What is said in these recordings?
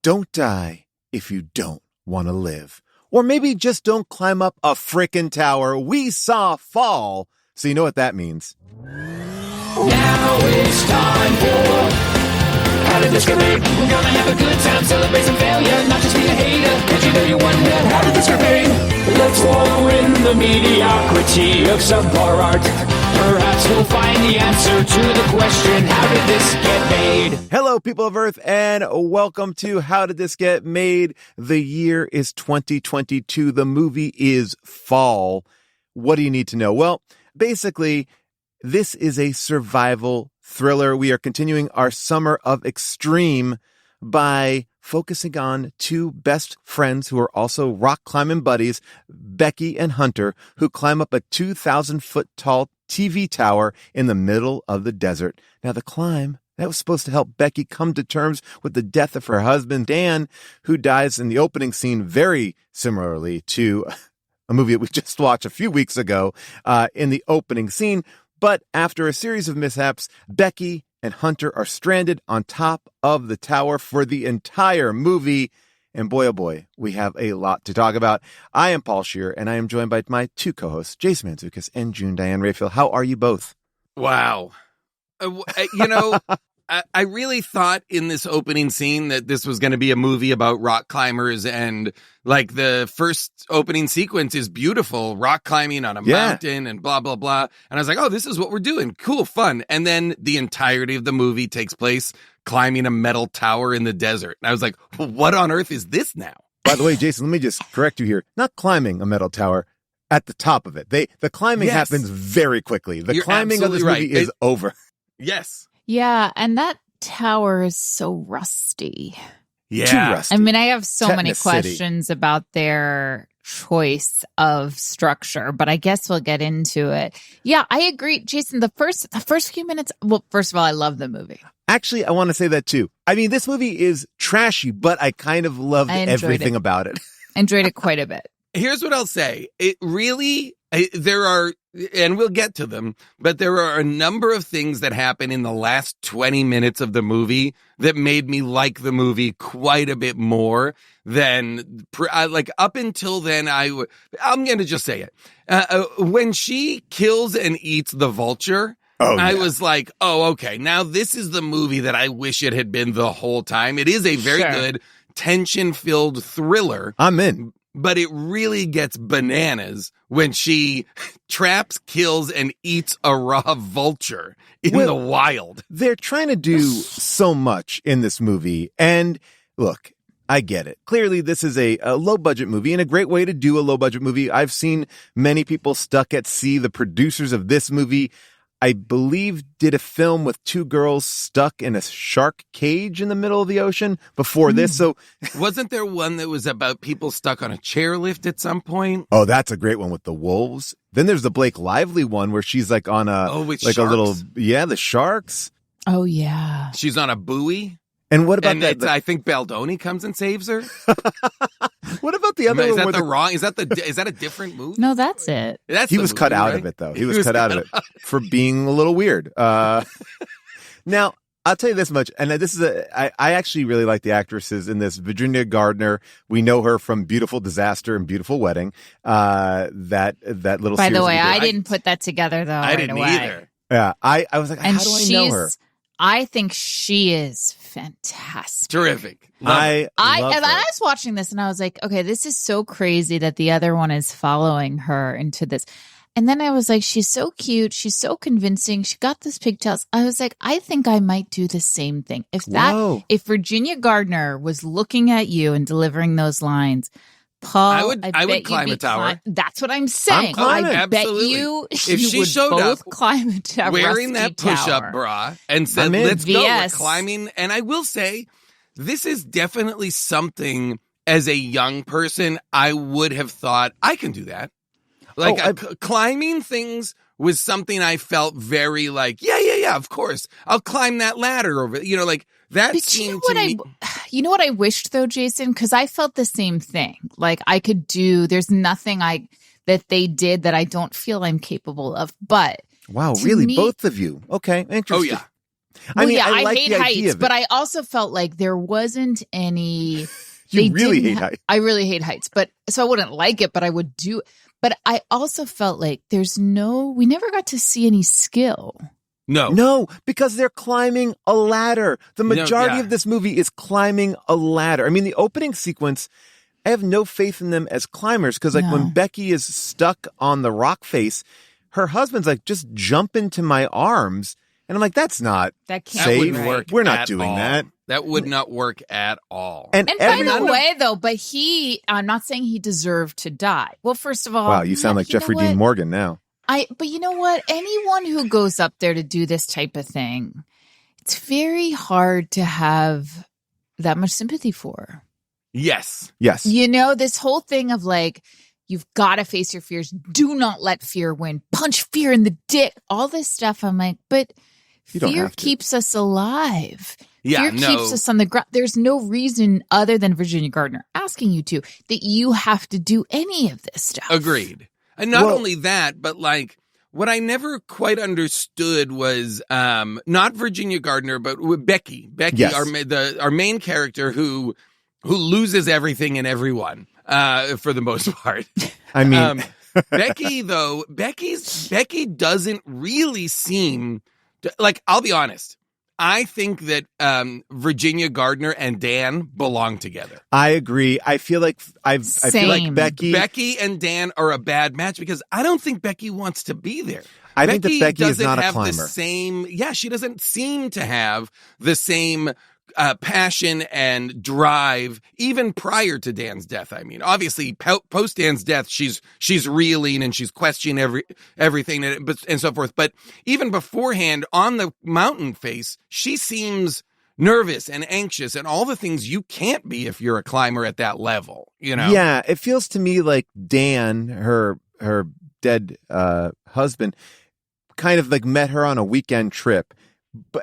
Don't die if you don't want to live. Or maybe just don't climb up a frickin' tower we saw fall. So you know what that means. Now it's time for How Did This Get Made? We're gonna have a good time, celebrate some failure, not just be a hater. Cause you know you wonder, how did this get made? Let's wallow in the mediocrity of subpar art. Perhaps we'll find the answer to the question, how did this get made? Hello, people of Earth, and welcome to How Did This Get Made? The year is 2022. The movie is Fall. What do you need to know? Well, basically, this is a survival thriller. We are continuing our summer of extreme by focusing on two best friends who are also rock climbing buddies, Becky and Hunter, who climb up a 2,000-foot tall TV tower in the middle of the desert. Now, the climb, that was supposed to help Becky come to terms with the death of her husband, Dan, who dies in the opening scene very similarly to a movie that we just watched a few weeks ago in the opening scene. But after a series of mishaps, Becky and Hunter are stranded on top of the tower for the entire movie. And boy, oh boy, we have a lot to talk about. I am Paul Scheer, and I am joined by my two co-hosts, Jason Mantzoukas and June Diane Raphael. How are you both? Wow. I really thought in this opening scene that this was going to be a movie about rock climbers, and like the first opening sequence is beautiful, rock climbing on a mountain and blah, blah, blah. And I was like, oh, this is what we're doing. Cool, fun. And then the entirety of the movie takes place climbing a metal tower in the desert. And I was like, what on earth is this now? By the way, Jason, let me just correct you here. Not climbing a metal tower, at the top of it. The climbing happens very quickly. The climbing of this movie is over. Yes. Yeah, and that tower is so rusty. Yeah. Too rusty. I mean, I have so many Tetanus City. questions about their choice of structure, but I guess we'll get into it. Yeah, I agree, Jason. The first few minutes. Well, first of all, I love the movie. Actually, I want to say that too. I mean, this movie is trashy, but I kind of loved everything about it. Enjoyed it quite a bit. Here's what I'll say. It really, there are, and we'll get to them, but there are a number of things that happen in the last 20 minutes of the movie that made me like the movie quite a bit more than, like up until then, I'm going to just say it. When she kills and eats the vulture, I was like, oh, okay, now this is the movie that I wish it had been the whole time. It is a very good tension-filled thriller. I'm in. But it really gets bananas when she traps, kills, and eats a raw vulture in the wild. They're trying to do so much in this movie. And look, I get it. Clearly, this is a low-budget movie and a great way to do a low-budget movie. I've seen many people stuck at sea. The producers of this movie, I believe, did a film with two girls stuck in a shark cage in the middle of the ocean before this. So wasn't there one that was about people stuck on a chairlift at some point? Oh, that's a great one with the wolves. Then there's the Blake Lively one where she's like on the sharks. Oh, yeah. She's on a buoy. And what about that? I think Baldoni comes and saves her. What about the other one? Is that a different movie? No, that's it. He was cut out of it, though. He was cut out of it for being a little weird. Now, I'll tell you this much, and this is I actually really like the actresses in this. Virginia Gardner, we know her from Beautiful Disaster and Beautiful Wedding. That little. By series the way, that I didn't put that together though. I didn't either. Yeah, I was like, how do I know her? I think she is fantastic. Terrific. I was watching this and I was like, okay, this is so crazy that the other one is following her into this. And then I was like, she's so cute. She's so convincing. She got those pigtails. I was like, I think I might do the same thing. If Virginia Gardner was looking at you and delivering those lines, Paul, I would climb a tower. That's what I'm saying. I bet absolutely. you If she would showed both up climb a tower, wearing that push-up bra and said, let's go, we're climbing. And I will say, this is definitely something as a young person, I would have thought, I can do that. Like climbing things was something I felt very like, yeah, of course. I'll climb that ladder over, like that but seemed to me. You know what I wished though, Jason? Because I felt the same thing. Like I could do, there's nothing that they did that I don't feel I'm capable of. But wow, really? Both of you. Okay, interesting. Oh, yeah. I mean, I I like hate the idea heights, of it. but I also felt like there wasn't any. You they really didn't hate heights. I really hate heights, but so I wouldn't like it, but I would do. But I also felt like we never got to see any skill. No, because they're climbing a ladder. The majority of this movie is climbing a ladder. I mean, the opening sequence, I have no faith in them as climbers because, like, when Becky is stuck on the rock face, her husband's like, just jump into my arms. And I'm like, that's not That can't safe. be right. work. We're not at doing all. that. That would not work at all. And And by the everyone- way, though, but I'm not saying he deserved to die. Well, first of all, Wow, you sound like Jeffrey Dean Morgan now. But you know what? Anyone who goes up there to do this type of thing, it's very hard to have that much sympathy for. Yes. Yes. You know, this whole thing of like, you've got to face your fears. Do not let fear win. Punch fear in the dick. All this stuff. I'm like, but You don't fear have to. keeps us alive. Yeah, Fear keeps us on the ground. There's no reason other than Virginia Gardner asking you to that you have to do any of this stuff. Agreed. And not Well- only that, but like what I never quite understood was not Virginia Gardner, but with Becky. Becky, Yes. our main character who loses everything and everyone for the most part. I mean, Becky though, Becky doesn't really seem like, I'll be honest. I think that Virginia Gardner and Dan belong together. I agree. I feel like I feel like Same. Becky and Dan are a bad match because I don't think Becky wants to be there. I think that Becky is doesn't not a have climber. The same, she doesn't seem to have the same passion and drive even prior to Dan's death. I mean, obviously post Dan's death, she's reeling and she's questioning everything and so forth. But even beforehand on the mountain face, she seems nervous and anxious and all the things you can't be if you're a climber at that level, you know? Yeah, it feels to me like Dan, her dead husband, kind of like met her on a weekend trip.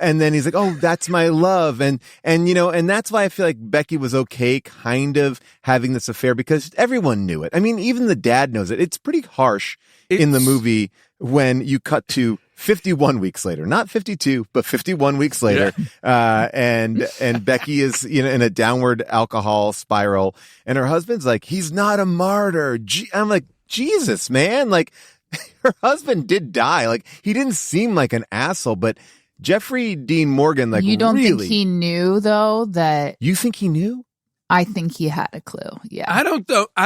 And then he's like, oh, that's my love. And you know, and that's why I feel like Becky was okay kind of having this affair because everyone knew it. I mean, even the dad knows it. It's pretty harsh in the movie when you cut to 51 weeks later, not 52, but 51 weeks later. And Becky is, you know, in a downward alcohol spiral and her husband's like, he's not a martyr. I'm like, Jesus, man. Like her husband did die. Like he didn't seem like an asshole, but Jeffrey Dean Morgan, like, you don't really, think he knew though that you think he knew? I think he had a clue. Yeah. I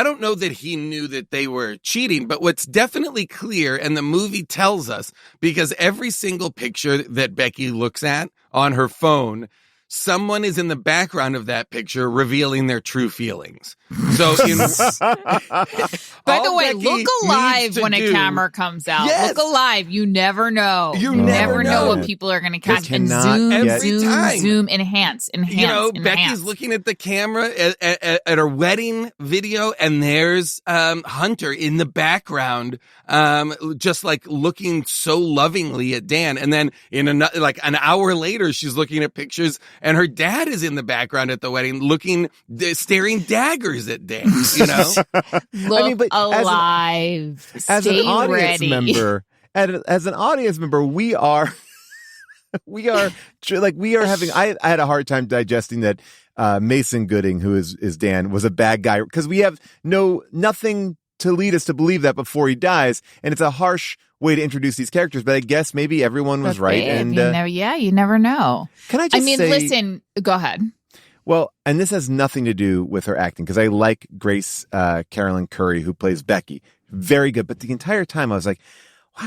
don't know that he knew that they were cheating, but what's definitely clear, and the movie tells us, because every single picture that Becky looks at on her phone, someone is in the background of that picture revealing their true feelings. So, By the way, look alive when a camera comes out. Yes. Look alive. You never know. You never know know. what people are going to catch. And cannot zoom, get- zoom, Every time. zoom, enhance. you know, Becky's enhance. looking at the camera at her wedding video, and there's Hunter in the background, just like looking so lovingly at Dan. And then in like an hour later, she's looking at pictures, and her dad is in the background at the wedding, staring daggers at Dan. You know, Look I mean, but alive. As Stay an audience ready. member, as an audience member, we are having. I had a hard time digesting that Mason Gooding, who is Dan, was a bad guy because we have nothing to lead us to believe that before he dies, and it's a harsh way to introduce these characters. But I guess maybe everyone was But right. babe, And you never know. can I just say, listen, go ahead. well, and this has nothing to do with her acting because I like Grace Carolyn Curry, who plays Becky, very good. But the entire time I was like,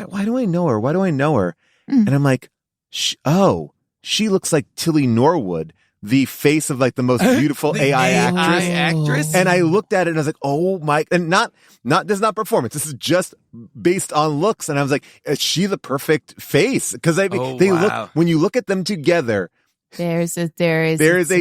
why do I know her? Why do I know her? And I'm like, she looks like Tilly Norwood, the face of like the most beautiful The AI actress. actress. And I looked at it and I was like, oh my, and not this is not performance. This is just based on looks. And I was like, is she the perfect face? Because they Oh, look, wow. when you look at them together, There is a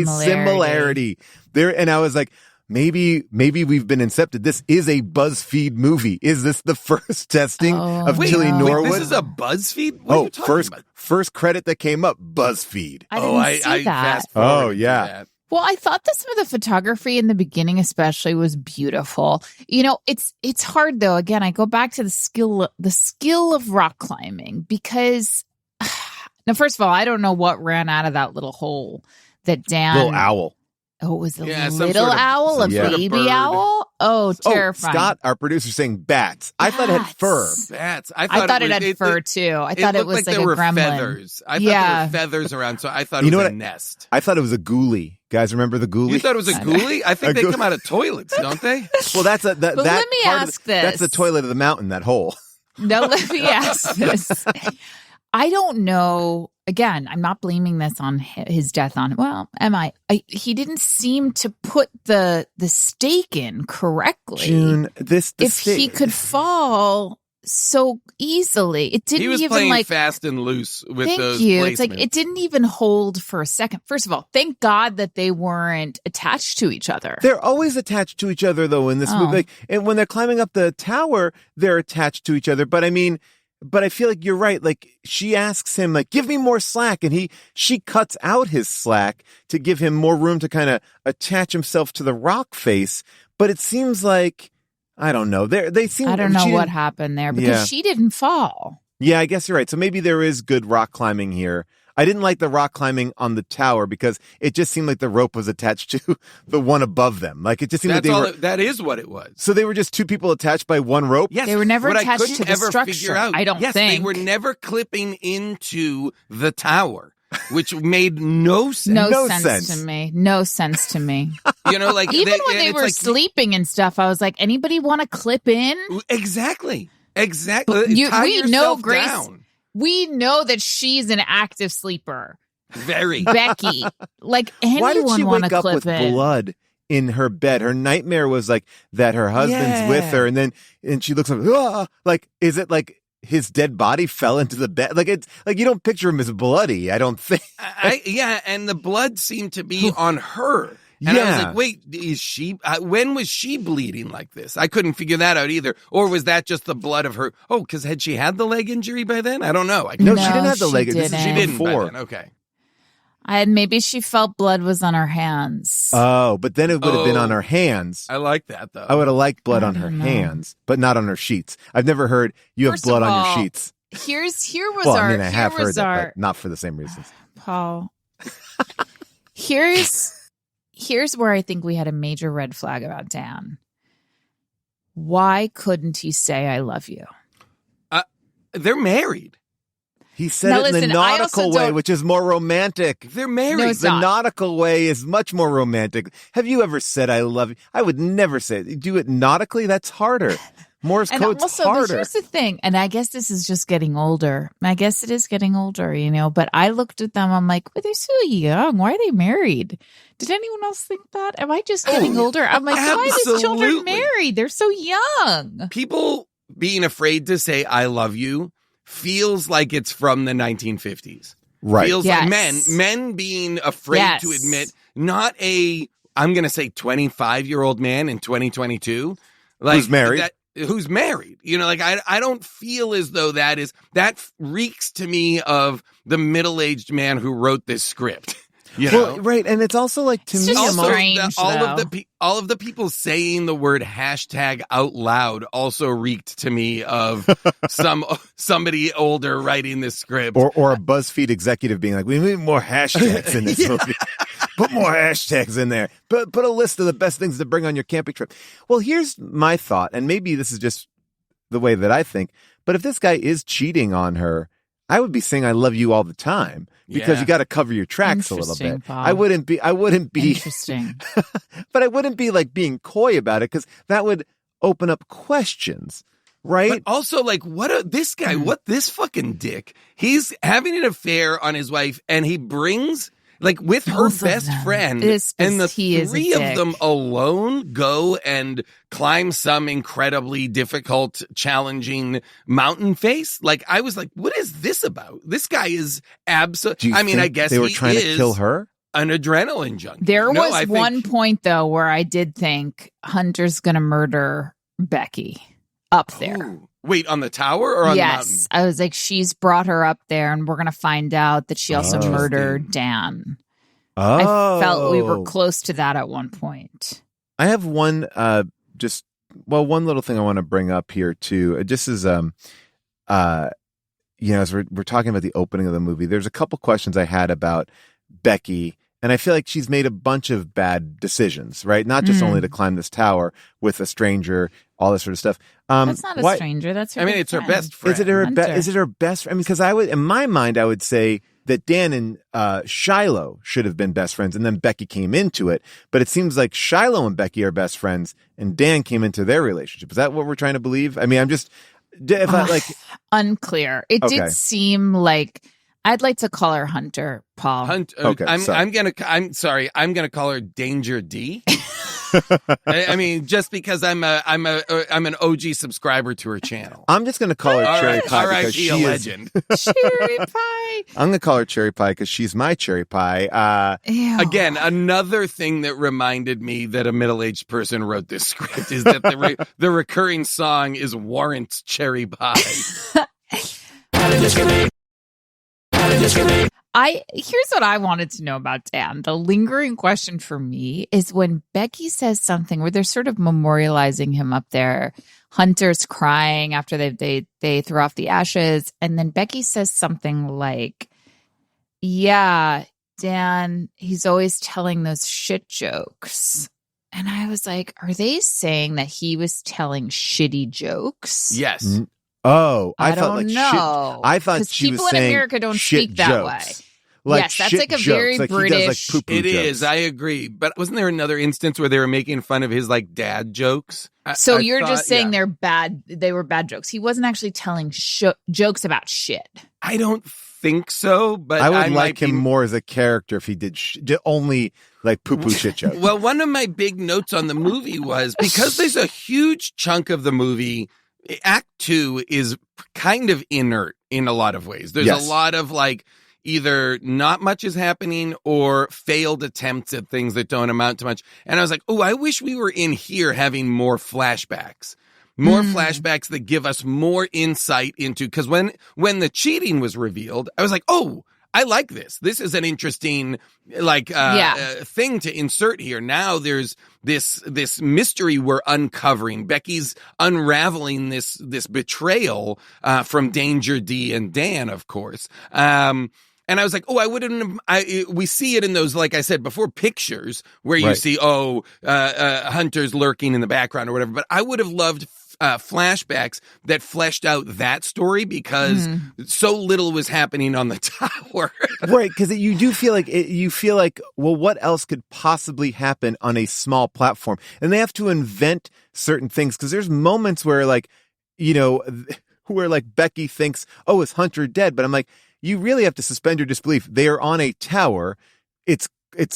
similarity there. And I was like, maybe we've been incepted. This is a BuzzFeed movie. Is this the first testing of Wait, Tilly Norwood? This is a BuzzFeed? What are you talking about? first credit that came up, BuzzFeed. I didn't see that. fast-forwarded Oh, yeah. that. Well, I thought some of the photography in the beginning, especially, was beautiful. You know, it's hard though. Again, I go back to the skill of rock climbing because Now, first of all, I don't know what ran out of that little hole that Dan. Little owl. Oh, it was a Yeah, some little sort of- owl, a some sort of baby bird. owl. Oh, terrifying. Scott, our producer, saying bats. I thought it had fur. Bats. Bats. I thought it had fur too. I thought it looked was like like there a were gremlin. feathers. I thought Yeah. there were feathers around, so I thought You it know was what a nest. I thought it was a ghoulie. Guys, remember the ghoulie? You thought it was a ghoulie? I think A they ghou- come out of toilets, don't they? Well, that's that. But that let me part of ask That's the this. toilet of the mountain. That hole. No, let me ask this. I don't know. Again, I'm not blaming this on his death on. Well, am I? He didn't seem to put the stake in correctly. June, if he could fall so easily, it didn't He was even playing like. fast and loose with Thank those you. It's like placements. it didn't even hold for a second. First of all, thank God that they weren't attached to each other. They're always attached to each other, though. In this Oh. movie, like, and when they're climbing up the tower, they're attached to each other. But I mean, but I feel like you're right. Like she asks him, like, "Give me more slack," and she cuts out his slack to give him more room to kind of attach himself to the rock face. But it seems like I don't know. They seem. I don't know she what didn't- happened there because Yeah. she didn't fall. Yeah, I guess you're right. So maybe there is good rock climbing here. I didn't like the rock climbing on the tower because it just seemed like the rope was attached to the one above them. Like it just seemed That's like they all. were. That is what it was. So they were just two people attached by one rope. Yes, They were never what I attached couldn't to the ever structure, figure out- I don't yes, think. they were never clipping into the tower, which made no sense. No, No sense sense. to me. No sense to me. You know, like Even when and they it's were like- sleeping and stuff, I was like, anybody want to clip in? Exactly. But Tie we know yourself Grace- down. We know that she's an active sleeper. Very. Becky. Like Why did she anyone want wake to up clip with in? blood in her bed? Her nightmare was like that her husband's Yeah. with her, and she looks up. "Ah!" Like, is it like his dead body fell into the bed? Like it's like you don't picture him as bloody. I don't think. Yeah, and the blood seemed to be on her. And I was Yeah. like, wait, is she, when was she bleeding like this? I couldn't figure that out either. Or was that just the blood of her? Oh, because had she had the leg injury by then? I don't know. No, No, she didn't have the she leg. This is didn't. She didn't by before. then. Okay. Maybe she felt blood was on her hands. Oh, but then it would have been on Oh. her hands. I like that, though. I would have liked blood I on her don't know. hands, but not on her sheets. I've never heard you have First blood of on all, your sheets. here was Well, our. I mean, I have here heard was that, our, but not for the same reasons. Paul. Here's where I think we had a major red flag about Dan. Why couldn't he say "I love you"? They're married. He said Now it in listen, the I nautical also way, don't- which is more romantic. They're married. No, it's The not. nautical way is much more romantic. Have you ever said "I love you"? I would never say it. Do it nautically. That's harder. Morse And code's also, but harder. here's the thing, and I guess this is just getting older. I guess it is getting older, but I looked at them, I'm like, well, they're so young. Why are they married? Did anyone else think that? Am I just getting older? I'm like, why are these children absolutely. married? They're so young. People being afraid to say "I love you" feels like it's from the 1950s. Right. Feels Yes. like men being afraid Yes. to admit, not I'm going to say 25-year-old man in 2022. Like, Who's married. Who's married. Like, I don't feel as though that reeks to me of the middle-aged man who wrote this script. Well, right. And it's also like, to It's me, just I'm Also, strange, all of the people saying the word hashtag out loud also reeked to me of somebody older writing this script. or a BuzzFeed executive being like, we need more hashtags in this Yeah. movie. Put more hashtags in there. Put a list of the best things to bring on your camping trip. Well, here's my thought, and maybe this is just the way that I think, but if this guy is cheating on her, I would be saying I love you all the time because Yeah. you got to cover your tracks a little Interesting, bit. Bob. I wouldn't be, Interesting. but I wouldn't be like being coy about it because that would open up questions, right? But also, like, this guy, what this fucking dick? He's having an affair on his wife, and he brings, like, with her Both of best them. friend, And the he is a three of dick. them alone go and climb some incredibly difficult, challenging mountain face. Like, I was like, what is this about? This guy is Do absolutely. you I mean, I think guess they were he trying is to kill her. an adrenaline junkie. There No, was I think- one point, though, where I did think Hunter's going to murder Becky up there. Ooh. Wait, on the tower or on the mountain? Yes. I was like, she's brought her up there, and we're going to find out that she also Oh. murdered Dan. Oh, I felt we were close to that at one point. I have one, one little thing I want to bring up here too. Just as, as we're talking about the opening of the movie, there's a couple questions I had about Becky. And I feel like she's made a bunch of bad decisions, right? Not just only to climb this tower with a stranger, all this sort of stuff. That's not a stranger. That's her it's her best friend. Is it her best friend? I mean, because in my mind, I would say that Dan and Shiloh should have been best friends, and then Becky came into it. But it seems like Shiloh and Becky are best friends, and Dan came into their relationship. Is that what we're trying to believe? I mean, I'm just unclear. It did seem like. I'd like to call her Hunter, Paul. Okay, I'm gonna call her Danger D. I mean, just because I'm an OG subscriber to her channel. I'm just gonna call her Cherry Pie because she is legend. Cherry Pie. I'm gonna call her Cherry Pie because she's my Cherry Pie. Again, another thing that reminded me that a middle-aged person wrote this script is that the recurring song is Warrant's Cherry Pie. Here's what I wanted to know about Dan. The lingering question for me is when Becky says something where they're sort of memorializing him up there. Hunter's crying after they throw off the ashes, and then Becky says something like, "Yeah, Dan, he's always telling those shit jokes." And I was like, are they saying that he was telling shitty jokes? Yes. Oh, I don't know. I thought she was saying people in America don't speak that jokes. way. Yes, that's like a very British. He does, poo-poo It jokes. is. I agree. But wasn't there another instance where they were making fun of his dad jokes? So you're just saying they're bad. They were bad jokes. He wasn't actually telling jokes about shit. I don't think so. But I would like him more as a character if he did only like poo-poo shit jokes. Well, one of my big notes on the movie was because there's a huge chunk of the movie. Act 2 is kind of inert in a lot of ways. There's a lot of either not much is happening or failed attempts at things that don't amount to much. And I was like, oh, I wish we were in here having more flashbacks. More flashbacks that give us more insight into, because when the cheating was revealed, I was like, oh, I like this. This is an interesting thing to insert here. Now there's this mystery we're uncovering. Becky's unraveling this betrayal from Danger D and Dan, of course. And I was like, oh, we see it in those, like I said before, pictures where you see, Hunter's lurking in the background or whatever. But I would have loved flashbacks that fleshed out that story because so little was happening on the tower. Right, because you do feel like, well, what else could possibly happen on a small platform? And they have to invent certain things because there's moments where where Becky thinks, oh, is Hunter dead? But I'm like, you really have to suspend your disbelief. They are on a tower. It's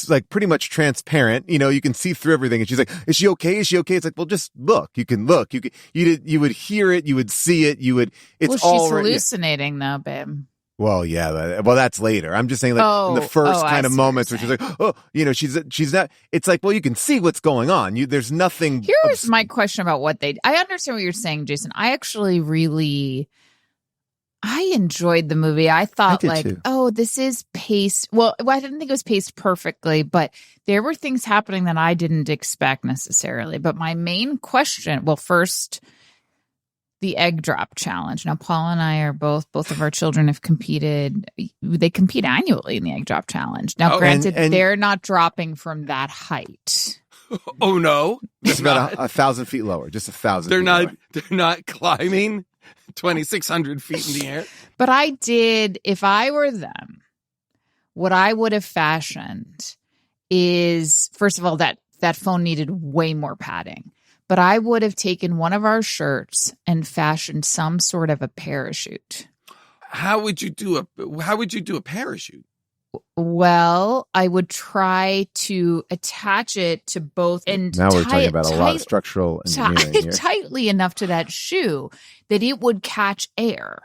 like pretty much transparent. You can see through everything. And she's like, is she okay? Is she okay? It's like, well, just look. You can look. You would hear it. You would see it. She's hallucinating though, babe. Well, yeah. Well, that's later. I'm just saying in the first kind of moments where she's like, oh, she's not, it's like, well, you can see what's going on. There's nothing. Here's my question about I understand what you're saying, Jason. I actually I enjoyed the movie. I thought this is paced. Well, I didn't think it was paced perfectly, but there were things happening that I didn't expect necessarily. But my main question, first, the egg drop challenge. Now, Paul and I are both of our children have competed. They compete annually in the egg drop challenge. Now, granted, they're not dropping from that height. Oh no, it's about 1,000 feet lower. Just 1,000. They're not climbing 2,600 feet in the air. But I did, if I were them, what I would have fashioned is, first of all, that phone needed way more padding. But I would have taken one of our shirts and fashioned some sort of a parachute. How would you do a parachute? Well, I would try to attach it to both and now we're talking about a lot of structural engineering here. Tightly enough to that shoe that it would catch air.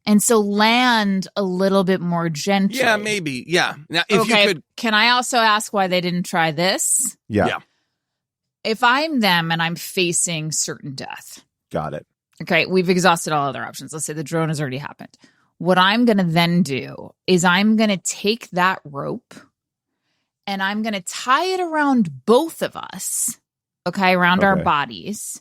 And so land a little bit more gently. Yeah, maybe. Yeah. Now, if you could, can I also ask why they didn't try this? Yeah. If I'm them and I'm facing certain death. Got it. Okay, we've exhausted all other options. Let's say the drone has already happened. What I'm going to then do is I'm going to take that rope and I'm going to tie it around both of us, around our bodies.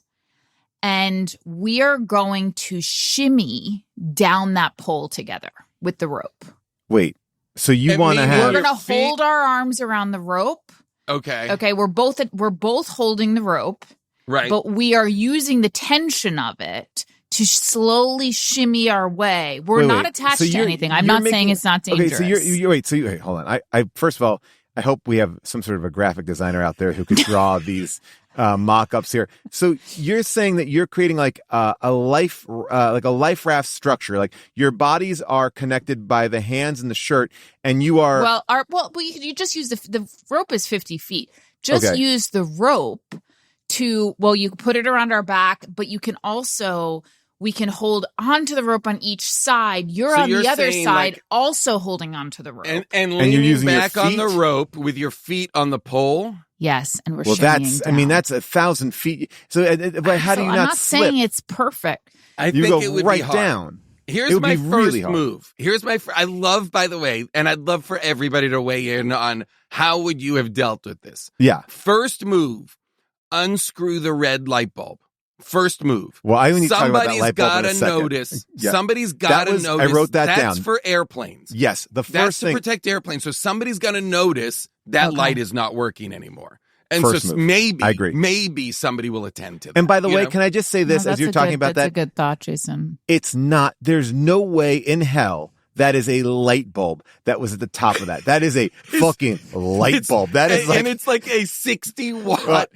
and we are going to shimmy down that pole together with the rope. Wait, so you It want to means have? We're your going to feet- hold our arms around the rope. Okay. Okay, we're both holding the rope, Right. but we are using the tension of it to slowly shimmy our way. We're Wait, not wait. attached So to you're- anything. I'm you're not saying making- it's not dangerous. Okay, so you're wait. So hey, hold on. I first of all, I hope we have some sort of a graphic designer out there who could draw these mock-ups here. So you're saying that you're creating like a life raft structure. Like your bodies are connected by the hands and the shirt, and you are. You just use the rope is 50 feet. Just Okay. use the rope you can put it around our back, but you can also, we can hold onto the rope on each side. You're So on you're the other saying, side, like- also holding onto the rope. and you're leaning using your back on the feet? rope with your feet on the pole. Yes, and we're well, shimmying down. that's 1,000 feet. So, but how do you I'm not not slip? saying it's perfect. I You think go it would right be hard. down. Here's It would my be first really hard. move. I love, by the way, and I'd love for everybody to weigh in on how would you have dealt with this. Yeah. First move, unscrew the red light bulb. First move. Well, I need to talk about that Somebody's light bulb in got a to second. notice. Yeah. Somebody's got to was- I notice. wrote that That's down. for airplanes. Yes. The That's first to thing. protect airplanes. So somebody's going to notice that Okay. light is not working anymore. And First so move. maybe, I agree. maybe somebody will attend to that. And by the you way, know? can I just say this No, as you're that's a talking good- about that's that? a good thought, Jason. It's not, there's no way in hell that is a light bulb that was at the top of that. That is a fucking light It's- bulb. That is and, like, and it's like a 60 watt.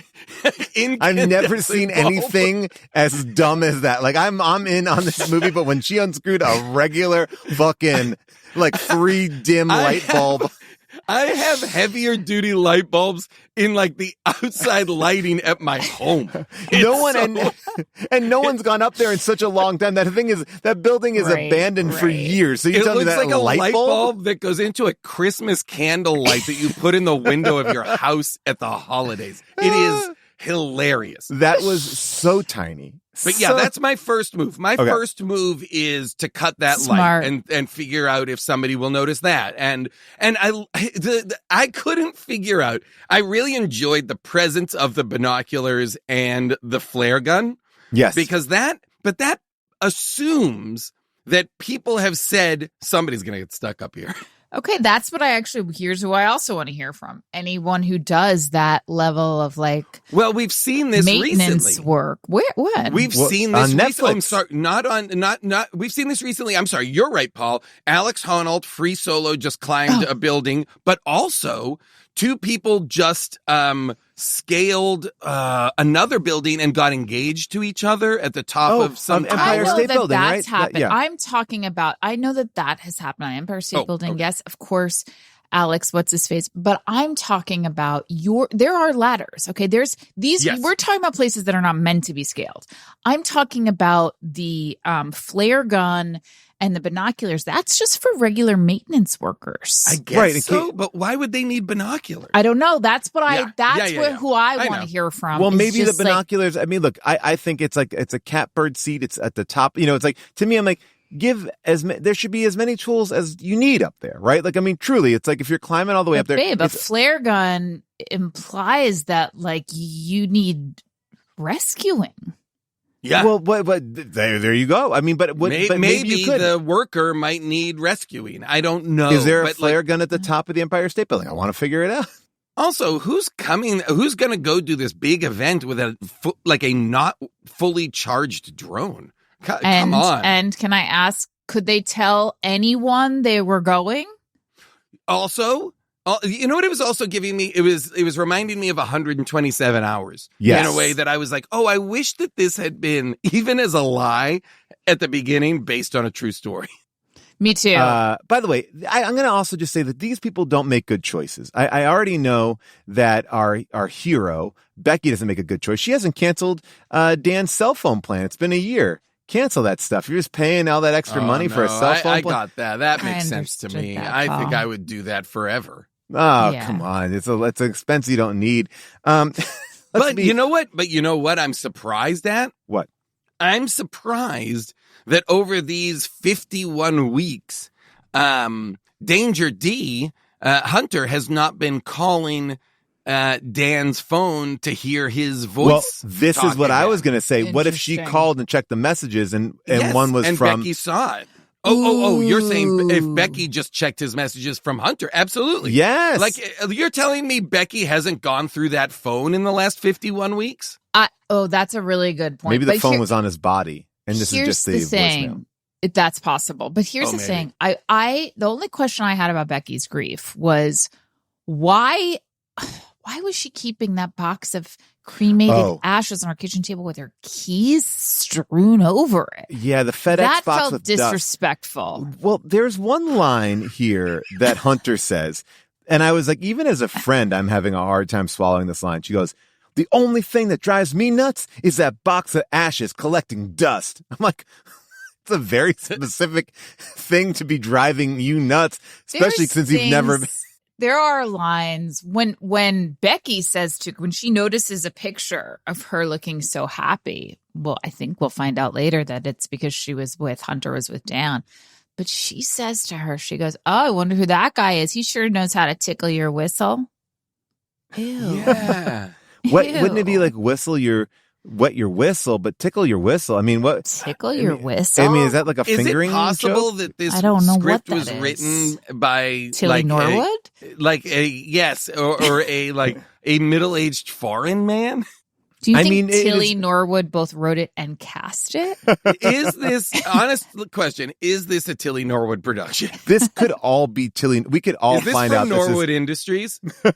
I've never seen bulb. anything as dumb as that. Like I'm in on this movie, but when she unscrewed a regular fucking like 3 dim I light bulb. I have heavier duty light bulbs in like the outside lighting at my home. No one So- and no one's gone up there in such a long time. That building is Right, abandoned for right. years. So you It tell me looks that like a light bulb? that goes into a Christmas candle light that you put in the window of your house at the holidays. It is hilarious. That was so tiny. But yeah, So- that's my first move. My Okay. first move is to cut that Smart. light and figure out if somebody will notice that. And I couldn't figure out. I really enjoyed the presence of the binoculars and the flare gun yes. because that assumes that people have said somebody's going to get stuck up here. Okay, that's what here's who I also want to hear from. Anyone who does that level of like Well, we've seen this maintenance recently. work. When? We've Well, seen this on recently. I'm Netflix. sorry, not. We've seen this recently. I'm sorry. You're right, Paul. Alex Honnold, free solo, just climbed a building, but also 2 people just scaled another building and got engaged to each other at the top of some Empire I know tower. State that Building, that's right? happened. Yeah. I'm talking about. I know that has happened on Empire State Oh, Building. okay. Yes, of course. Alex, what's his face? But I'm talking about there are ladders. Okay. There's these, Yes. we're talking about places that are not meant to be scaled. I'm talking about the flare gun and the binoculars. That's just for regular maintenance workers. I guess Right, in so, but why would they need binoculars? I don't know. That's what Yeah. who I I want know. to hear from. Well, is maybe the just like, binoculars. I mean, look, I think it's like it's a catbird seat. It's at the top. You know, it's like to me, I'm like, there should be as many tools as you need up there, right? Like, I mean, truly, it's like if you're climbing all the way up there. babe, a it's- flare gun implies that like you need rescuing. Yeah. Well, but there you go. I mean, but maybe maybe you could. the worker might need rescuing. I don't know. Is there a but, flare like, gun at the top of the Empire State Building? I want to figure it out. also, who's going to go do this big event with a not fully charged drone? Come on. And can I ask, could they tell anyone they were going? Also, you know what it was also giving me? It was reminding me of 127 hours. Yes. In a way that I was like, oh, I wish that this had been, even as a lie at the beginning, based on a true story. Me too. By the way, I'm going to also just say that these people don't make good choices. I already know that our hero, Becky, doesn't make a good choice. She hasn't canceled Dan's cell phone plan. It's been a year. Cancel that stuff. You're just paying all that extra money for a cell phone I plan. got that. That I makes sense to understood me. that, I think Paul. I would do that forever. Oh, Yeah. come on. It's an expense you don't need. But you know what? I'm surprised at? What? I'm surprised that over these 51 weeks, Danger D, Hunter has not been calling Dan's phone to hear his voice. Well, this is what I was going going to say. What if she Interesting. called and checked the messages and one was and from Becky saw it. Oh, you're saying if Ooh. Becky just checked his messages from Hunter? Absolutely. Yes. Like, you're telling me Becky hasn't gone through that phone in the last 51 weeks? That's a really good point. maybe the But phone was on his body and this is here's just the voicemail. thing. That's possible. But here's Oh, the maybe. thing. The only question I had about Becky's grief was why was she keeping that box of cremated ashes on her kitchen table with her keys strewn over it? Yeah, the FedEx That box felt with dust. disrespectful. Well, there's one line here that Hunter says, and I was like, even as a friend, I'm having a hard time swallowing this line. She goes, "The only thing that drives me nuts is that box of ashes collecting dust." I'm like, it's a very specific thing to be driving you nuts, especially There's since you've never. things- There are lines when Becky says when she notices a picture of her looking so happy. Well, I think we'll find out later that it's because Hunter was with Dan. But she says to her, she goes, "Oh, I wonder who that guy is. He sure knows how to tickle your whistle." Ew. Yeah. Wouldn't it be Ew. like wet your whistle, but tickle your whistle? I mean, what? Tickle your whistle? I mean, is that like a Is fingering it possible joke? that this I don't know what script that was is. written by Tilly Norwood? or a middle-aged foreign man? Do you I think mean, it Tilly is- Norwood both wrote it and cast it? Is this honest question? Is this a Tilly Norwood production? This could all be Tilly. We could all Is this find from out Norwood Industries? Here's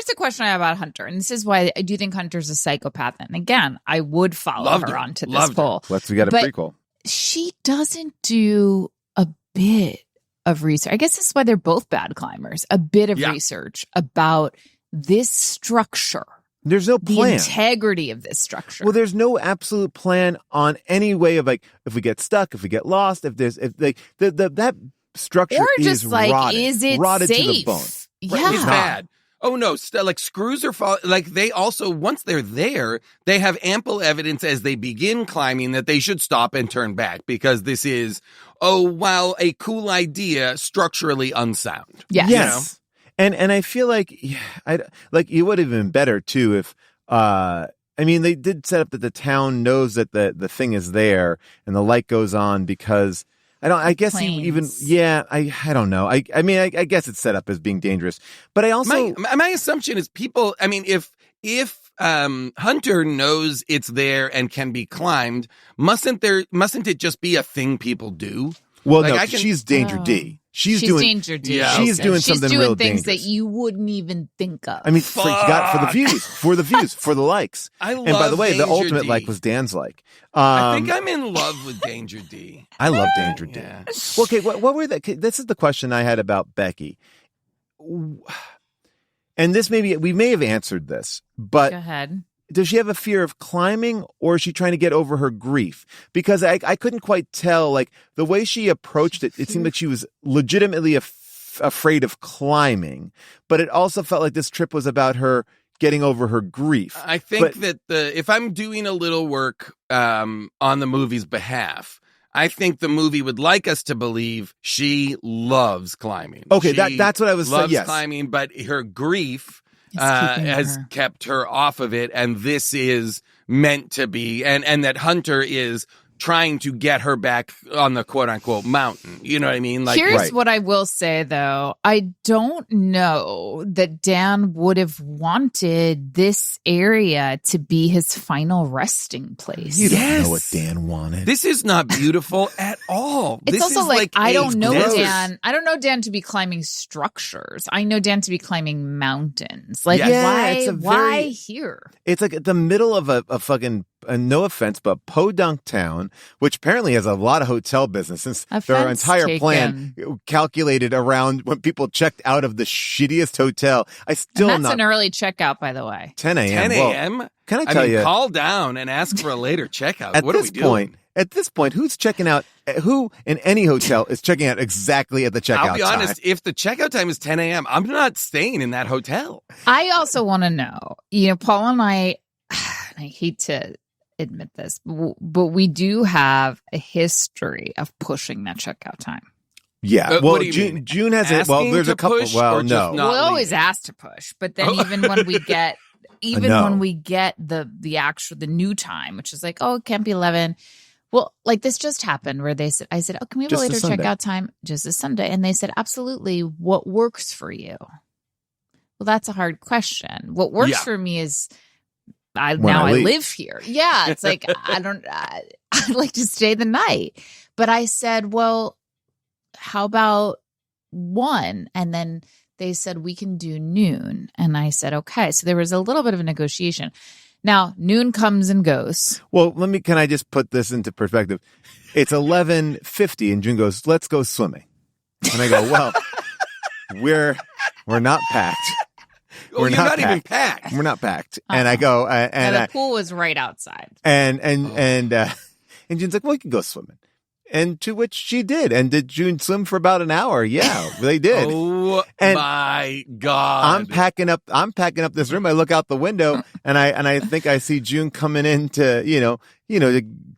the question I have about Hunter, and this is why I do think Hunter's a psychopath. And again, I would follow Loved her her. onto this Loved her. poll. We got a But- prequel. She doesn't do a bit of research. I guess that's why they're both bad climbers. A bit of Yeah. research about this structure, There's no the plan. integrity of this structure. Well, there's no absolute plan on any way of like if we get stuck, if we get lost, if that structure or just is like, rotted, is it rotted safe? to the bone. Yeah. It's bad. Oh no! Like screws are like they also once they're there, they have ample evidence as they begin climbing that they should stop and turn back because this is while a cool idea, structurally unsound. Yes. Yes. And I feel like it would have been better too if I mean they did set up that the town knows that the thing is there and the light goes on because I guess Planes. I don't know. I mean I guess it's set up as being dangerous. But I also My assumption is people, I mean, if Hunter knows it's there and can be climbed, mustn't it just be a thing people do? well like, no, I can- she's Danger Oh. D. She's She's doing Danger D. Yeah, she's okay. doing She's something doing real things dangerous. that you wouldn't even think of. I mean, for the views, for the likes. I And by the love way, the Danger ultimate D. like was Dan's like. I think I'm in love with Danger D. I love Danger D. Yeah. Well, okay, what were the? This is the question I had about Becky, and this we may have answered this, but Go ahead. does she have a fear of climbing, or is she trying to get over her grief? Because I couldn't quite tell, like the way she approached it. It seemed like she was legitimately afraid of climbing, but it also felt like this trip was about her getting over her grief. I think But- that if I'm doing a little work on the movie's behalf, I think the movie would like us to believe she loves climbing. Okay, She that's what I was saying. loves Yes. climbing, but her grief It's keeping has her. kept her off of it, and this is meant to be, and that Hunter is trying to get her back on the quote unquote mountain. You know what I mean? Like, Here's right. what I will say, though. I don't know that Dan would have wanted this area to be his final resting place. You don't Yes. know what Dan wanted. this is not beautiful at all. It's This also is like I a don't know desert. Dan. I don't know Dan to be climbing structures. I know Dan to be climbing mountains. Like Yeah, why? it's a Why very- here? It's like at the middle of a fucking, no offense, but Podunk Town, which apparently has a lot of hotel business since their Offense entire plan calculated around when people checked out of the shittiest hotel. I still And that's not an early checkout, by the way. 10 a.m. 10 Well, a.m. can I tell you, call down and ask for a later checkout. at What are this we doing? point, who's checking out? Who in any hotel is checking out exactly at the checkout I'll be time? honest, if the checkout time is 10 a.m., I'm not staying in that hotel. I also want to know, Paul and I hate to admit this, but we do have a history of pushing that checkout time. Yeah. What Well, do you mean? June has it. Well, Asking there's to a couple. push Well, or just no. not We always leading? ask to push, but then even when we get the actual the new time, which is like, oh, it can't be 11. Well, like this just happened where I said, oh, can we have a Just a later Sunday. checkout time? Just a Sunday. And they said, absolutely. What works for you? Well, that's a hard question. What works Yeah. for me is I I leave. live here. Yeah. It's like, I'd like to stay the night. But I said, well, how about 1? And then they said, we can do noon. And I said, okay. So there was a little bit of a negotiation. Now, noon comes and goes. Well, can I just put this into perspective? It's 11:50 and June goes, let's go swimming. And I go, well, we're not packed. Oh, you're not even packed. We're not packed. And I go, And the pool was right outside. and June's like, well, we can go swimming. And to which she did. And did June swim for about an hour? Yeah, they did. Oh And my God. I'm packing up this room. I look out the window and I think I see June coming in to,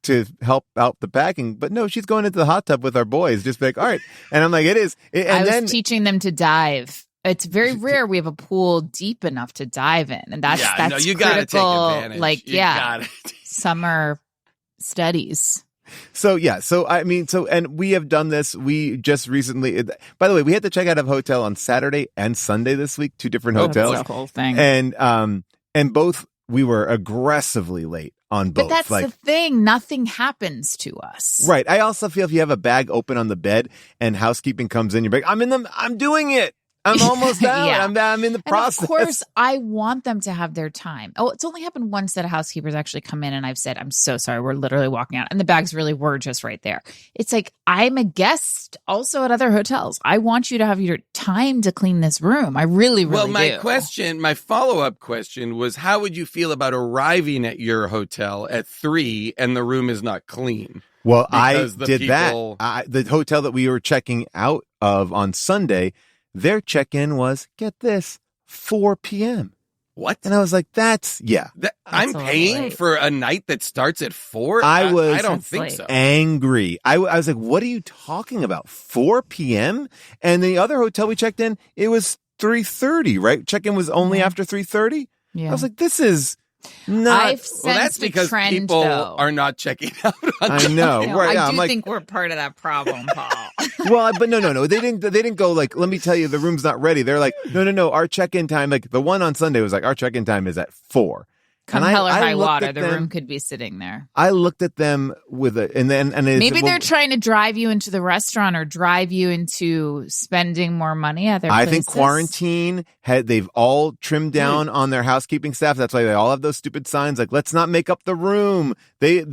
to help out the packing. But no, she's going into the hot tub with our boys. Just like, all right. And I'm like, it is. And I was teaching them to dive. It's very rare we have a pool deep enough to dive in. And that's you gotta take critical. advantage. Like, You yeah, gotta. summer studies. So and we have done this. We just recently, by the way, we had to check out a hotel on Saturday and Sunday this week, 2 different hotels. That's the whole thing. And both, we were aggressively late on both. But that's the thing. Nothing happens to us. Right. I also feel if you have a bag open on the bed and housekeeping comes in, you're like, I'm doing it. I'm almost out. Yeah. I'm in the process. And of course, I want them to have their time. Oh, it's only happened once that a housekeeper's actually come in and I've said, I'm so sorry. We're literally walking out. And the bags really were just right there. It's like, I'm a guest also at other hotels. I want you to have your time to clean this room. I really, really my follow-up question was, how would you feel about arriving at your hotel at 3 and the room is not clean? Well, I Because the did people- that. The hotel that we were checking out of on Sunday, their check-in was, get this, 4 p.m. What? And I was like, I'm a little paying late. for a night that starts at 4? I was I don't That's think late. so. angry. I was like, what are you talking about? 4 p.m.? And the other hotel we checked in, it was 3:30, right? Check-in was only after 3:30. Yeah. I was like, this is not. I've sensed Well, that's a because trend, people though. are not checking out on I know, You know, right? Yeah, I I'm do like, think we're part of that problem, Paul. well, but no. They didn't go like, let me tell you, the room's not ready. They're like, no. Our check-in time, like the one on Sunday was like, our check-in time is at 4. Come And hell or I high looked water, at the them- room could be sitting there. I looked at them with a, and they Maybe said, they're trying to drive you into the restaurant or drive you into spending more money at their I places. think quarantine they've all trimmed down on their housekeeping staff. That's why they all have those stupid signs like, let's not make up the room. They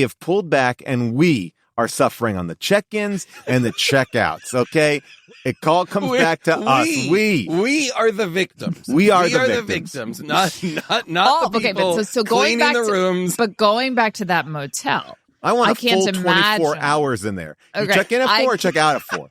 have pulled back, and we are suffering on the check-ins and the checkouts. Okay. It all comes back to us. We are the victims. We are the the victims. victims, not Oh, the okay, people but so going cleaning back the to rooms. But going back to that motel, I want I a can't full 24 imagine. hours in there. You Okay, check in at 4 or check out at 4?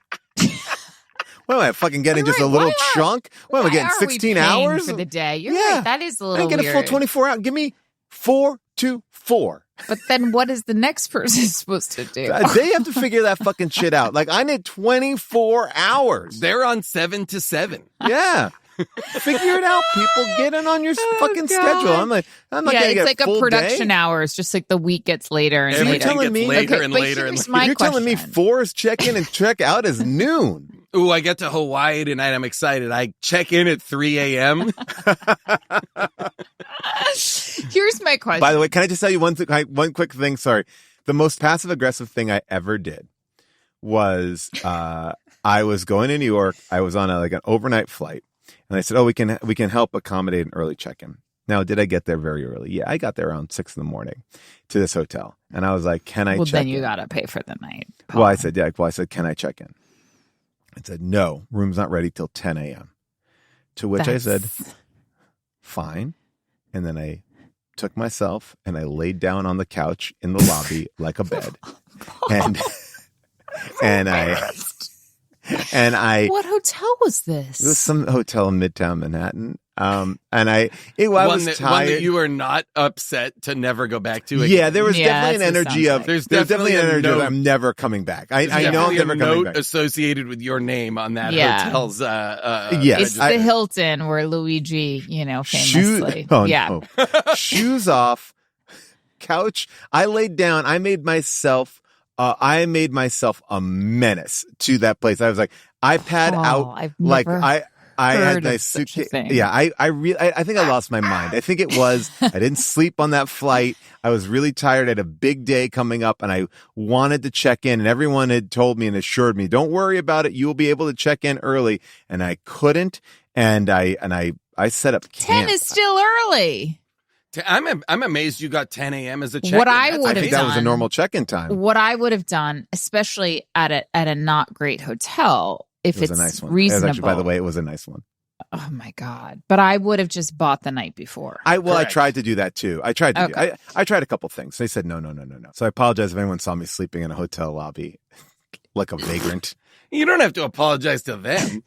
What am I fucking getting? Just a Right, little why are- chunk? What am I why getting? are we 16 paying hours for the day? You're Yeah. right. That is a I little get a full weird. 24 hours. Give me 4 to 4. But then what is the next person supposed to do? They have to figure that fucking shit out. Like, I need 24 hours. They're on 7 to 7. Yeah. Figure it out, people. Get in on your fucking schedule. I'm not yeah, gonna it's get like a full production day. hours, just like the week gets later and Everything later. telling gets me- later Okay, and but later. And here's later. my You're telling me question. 4 is check in and check out is noon. Ooh, I get to Hawaii tonight. I'm excited. I check in at 3 a.m. Here's my question. By the way, can I just tell you one quick thing? Sorry. The most passive aggressive thing I ever did was I was going to New York. I was on an overnight flight, and I said, "Oh, we can help accommodate an early check-in." Now, did I get there very early? Yeah, I got there around 6 a.m. to this hotel, and I was like, "Can I?" well, check then you in? gotta pay for the night. Well, I said, "Can I check in?" It said, "No, room's not ready till 10 a.m." To which I said, "Fine," and then I took myself and I laid down on the couch in the lobby like a bed, and I What hotel was this? it was some hotel in Midtown Manhattan, And I was tired. One that you are not upset to never go back to again. Yeah, there was definitely an that's what it energy sounds of like. there's definitely an energy of I'm never coming back. I know I'm never coming back. Associated with your name on that Yeah. hotel's. Yes, It's the Hilton where Luigi, famously. Shoes off, couch. I laid down. I made myself a menace to that place. I was like, iPad out. I've Like never I had heard my of such a suitcase. thing. Yeah, I think I lost my mind. I think it was I didn't sleep on that flight. I was really tired. I had a big day coming up, and I wanted to check in. And everyone had told me and assured me, "Don't worry about it. You will be able to check in early." And I couldn't. And I set up camp. 10 is still early. I'm amazed you got 10 a.m. as a check-in. What I That's would I have think that was a done- normal check-in time. What I would have done, especially at a not great hotel, if It was it's a nice one. reasonable. It was actually, by the way, it was a nice one. Oh my God. But I would have just bought the night before. I Correct. tried to do that too. I tried to. Okay. I tried a couple things. They said no. So I apologize if anyone saw me sleeping in a hotel lobby like a vagrant. You don't have to apologize to them.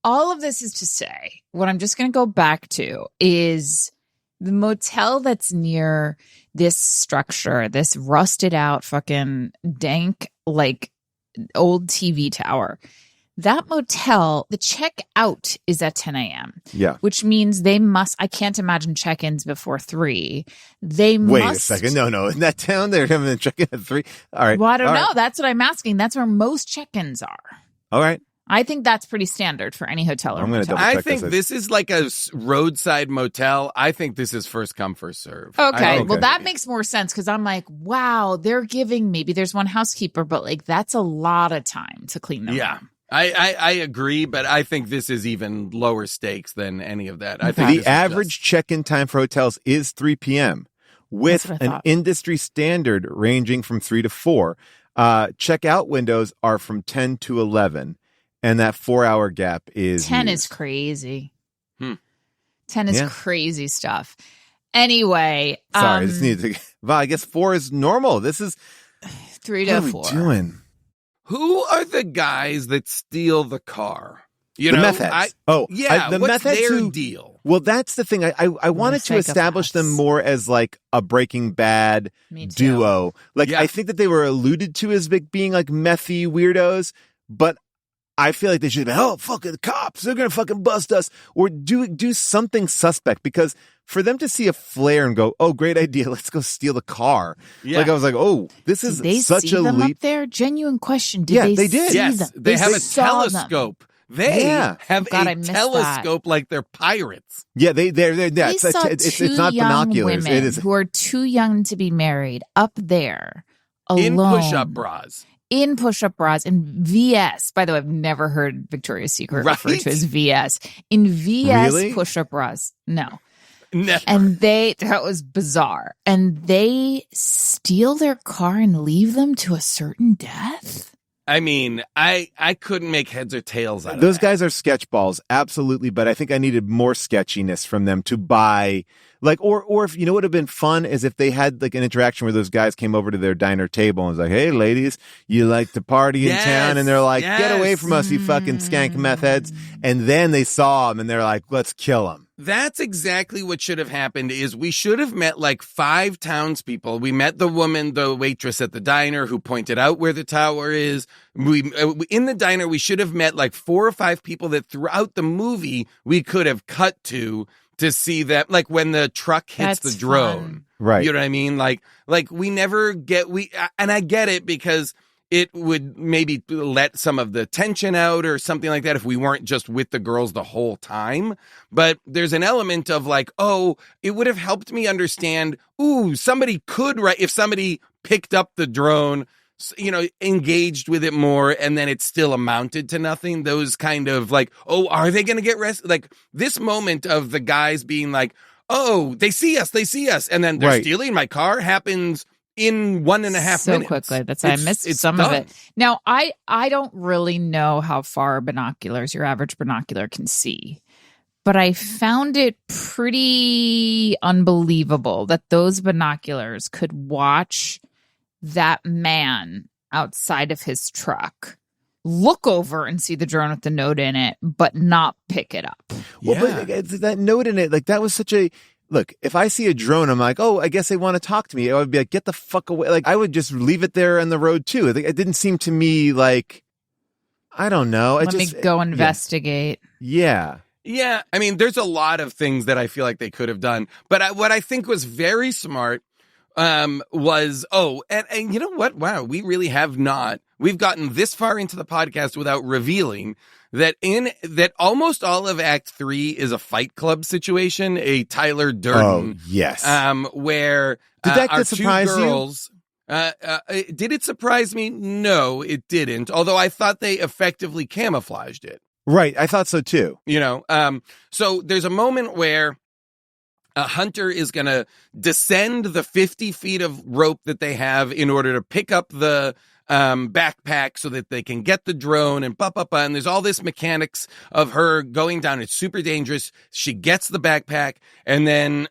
All of this is to say, what I'm just going to go back to is the motel that's near this structure, this rusted out fucking dank, like old TV tower. That motel, the checkout is at 10 a.m. Yeah. Which means I can't imagine check-ins before 3. Wait a second. No. In that town, they're having a check-in at 3. All right. Well, I don't All know. right. That's what I'm asking. That's where most check-ins are. All right. I think that's pretty standard for any hotel or I'm gonna motel. double I check think this is like a roadside motel. I think this is first come, first serve. Okay. Okay. Well, that makes more sense because I'm like, wow, they're giving maybe there's one housekeeper, but like that's a lot of time to clean the Yeah. room. I agree, but I think this is even lower stakes than any of that. I think this The is average check-in time for hotels is 3 p.m. with That's what I an thought. industry standard ranging from 3 to 4. Checkout windows are from 10 to 11. And that 4-hour gap is 10 used. is crazy. Hmm. 10 is Yeah. crazy stuff. Anyway, Sorry, I just needed to. Well, I guess 4 is normal. This is 3 what to are we 4. doing? Who are the guys that steal the car? You The know, meth heads. The what's meth heads their who- deal? Well, that's the thing. I wanted to establish them psychopaths. more as like a Breaking Bad Me too. duo. Like Yeah. I think that they were alluded to as being like methy weirdos, but I feel like they should be, fucking the cops, they're gonna fucking bust us, or do something suspect, because for them to see a flare and go, oh, great idea, let's go steal the car. Yeah. Like I was like, oh, this Did is they such see a them leap. up there? Genuine question. Did Yeah, they, they did. see Yes, them? they have a saw them. telescope. They Yeah. have God, I a missed telescope like they're pirates. Yeah, they're They it's saw it's two not young binoculars. women It is who are too young to be married up there alone In push-up bras. in push-up bras in VS. By the way, I've never heard Victoria's Secret referred Right? to as VS. In VS Really? push-up bras. No. Never. And that was bizarre. And they steal their car and leave them to a certain death? I mean, I couldn't make heads or tails out of those that. guys are sketch balls, absolutely. But I think I needed more sketchiness from them to buy, like, or if you know what would have been fun is if they had like an interaction where those guys came over to their diner table and was like, "Hey, ladies, you like to party in Yes, town?" And they're like, "Get away yes. from us, you fucking skank meth heads!" And then they saw them and they're like, "Let's kill them." That's exactly what should have happened. Is we should have met like 5 townspeople. We met the woman, the waitress at the diner who pointed out where the tower is. We in the diner, we should have met like 4 or 5 people that throughout the movie we could have cut to see that, like when the truck hits That's the drone. fun. Right. You know what I mean? Like we never get, and I get it because it would maybe let some of the tension out or something like that if we weren't just with the girls the whole time. But there's an element of like, oh, it would have helped me understand, somebody could, right? If somebody picked up the drone, you know, engaged with it more, and then it still amounted to nothing. Those kind of like, oh, are they going to get arrested? Like this moment of the guys being like, oh, they see us. And then they're Right. stealing my car happens in 1.5 so minutes. quickly. I missed It's some of done. it. Now, I don't really know how far binoculars, your average binocular, can see. But I found it pretty unbelievable that those binoculars could watch that man outside of his truck look over and see the drone with the note in it, but not pick it up. Well, but that note in it, like that was such a look. If I see a drone, I'm like, oh, I guess they want to talk to me. I would be like, get the fuck away. Like I would just leave it there on the road too. It didn't seem to me like, I don't know. Let me go investigate. Yeah. Yeah. I mean, there's a lot of things that I feel like they could have done, but what I think was very smart was, and you know what? Wow, we really have not. We've gotten this far into the podcast without revealing that almost all of Act 3 is a Fight Club situation, a Tyler Durden. Oh, yes. Where did that our surprise two girls, did it surprise me? No, it didn't. Although I thought they effectively camouflaged it. Right. I thought so too. You know, so there's a moment where Hunter is going to descend the 50 feet of rope that they have in order to pick up the backpack so that they can get the drone and and there's all this mechanics of her going down. It's super dangerous. She gets the backpack and then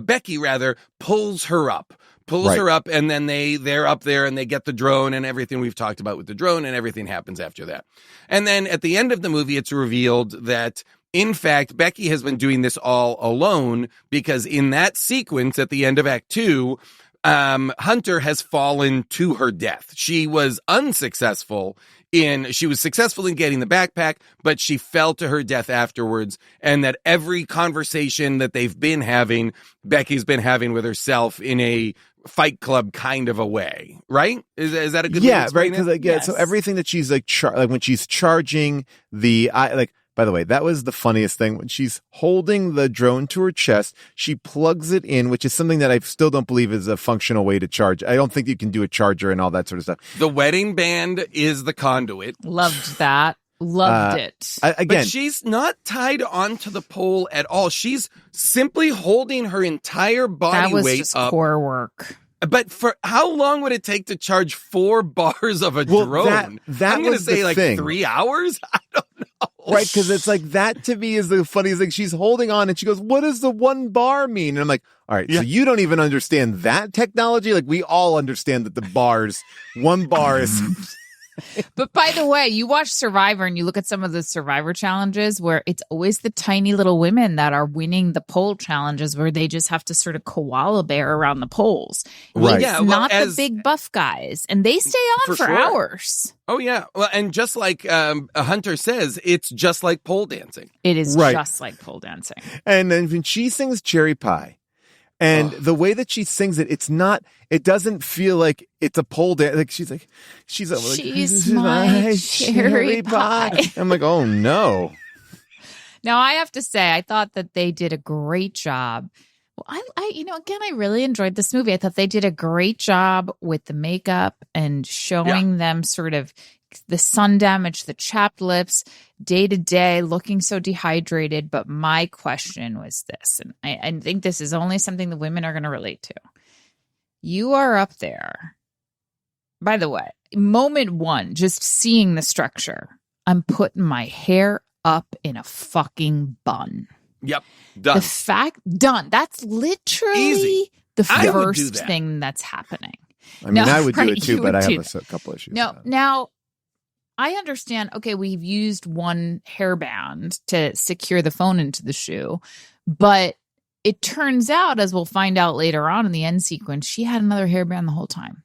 Becky rather pulls her up. Her up, and then they're up there and they get the drone and everything we've talked about with the drone, and everything happens after that. And then at the end of the movie, it's revealed that in fact, Becky has been doing this all alone because in that sequence at the end of Act 2, Hunter has fallen to her death. She was successful in getting the backpack, but she fell to her death afterwards. And that every conversation that they've been having, Becky's been having with herself in a Fight Club kind of a way, right? Is that a good way to explain right? it? Because so everything that she's like when she's charging the by the way, that was the funniest thing. When she's holding the drone to her chest, she plugs it in, which is something that I still don't believe is a functional way to charge. I don't think you can do a charger and all that sort of stuff. The wedding band is the conduit. Loved that. Loved it. Again, but she's not tied onto the pole at all. She's simply holding her entire body weight up. That was just core work. But for how long would it take to charge 4 bars of a drone? That I'm going to say like thing. 3 hours? I don't know. Right, because it's like that to me is the funniest thing. She's holding on and she goes, what does the 1 bar mean? And I'm like, all right, so you don't even understand that technology? Like we all understand that the bars, 1 bar is... But by the way, you watch Survivor and you look at some of the Survivor challenges where it's always the tiny little women that are winning the pole challenges where they just have to sort of koala bear around the poles. Right. It's not the big buff guys. And they stay on for hours. Oh, yeah. Well, and just like Hunter says, it's just like pole dancing. It is just like pole dancing. And then when she sings Cherry Pie, and the way that she sings it, it doesn't feel like it's a pole dance. Like she's my cherry pie. I'm like, oh no. Now I have to say, I thought that they did a great job. Well, I really enjoyed this movie. I thought they did a great job with the makeup and showing them sort of the sun damage, the chapped lips, day to day, looking so dehydrated. But my question was this, and I think this is only something the women are going to relate to. You are up there. By the way, moment 1, just seeing the structure, I'm putting my hair up in a fucking bun. Yep. Done. Done. That's literally easy. The first thing that's happening. I mean, I would do it too, but I have a couple issues. Now, I understand, okay, we've used 1 hairband to secure the phone into the shoe, but it turns out, as we'll find out later on in the end sequence, she had another hairband the whole time.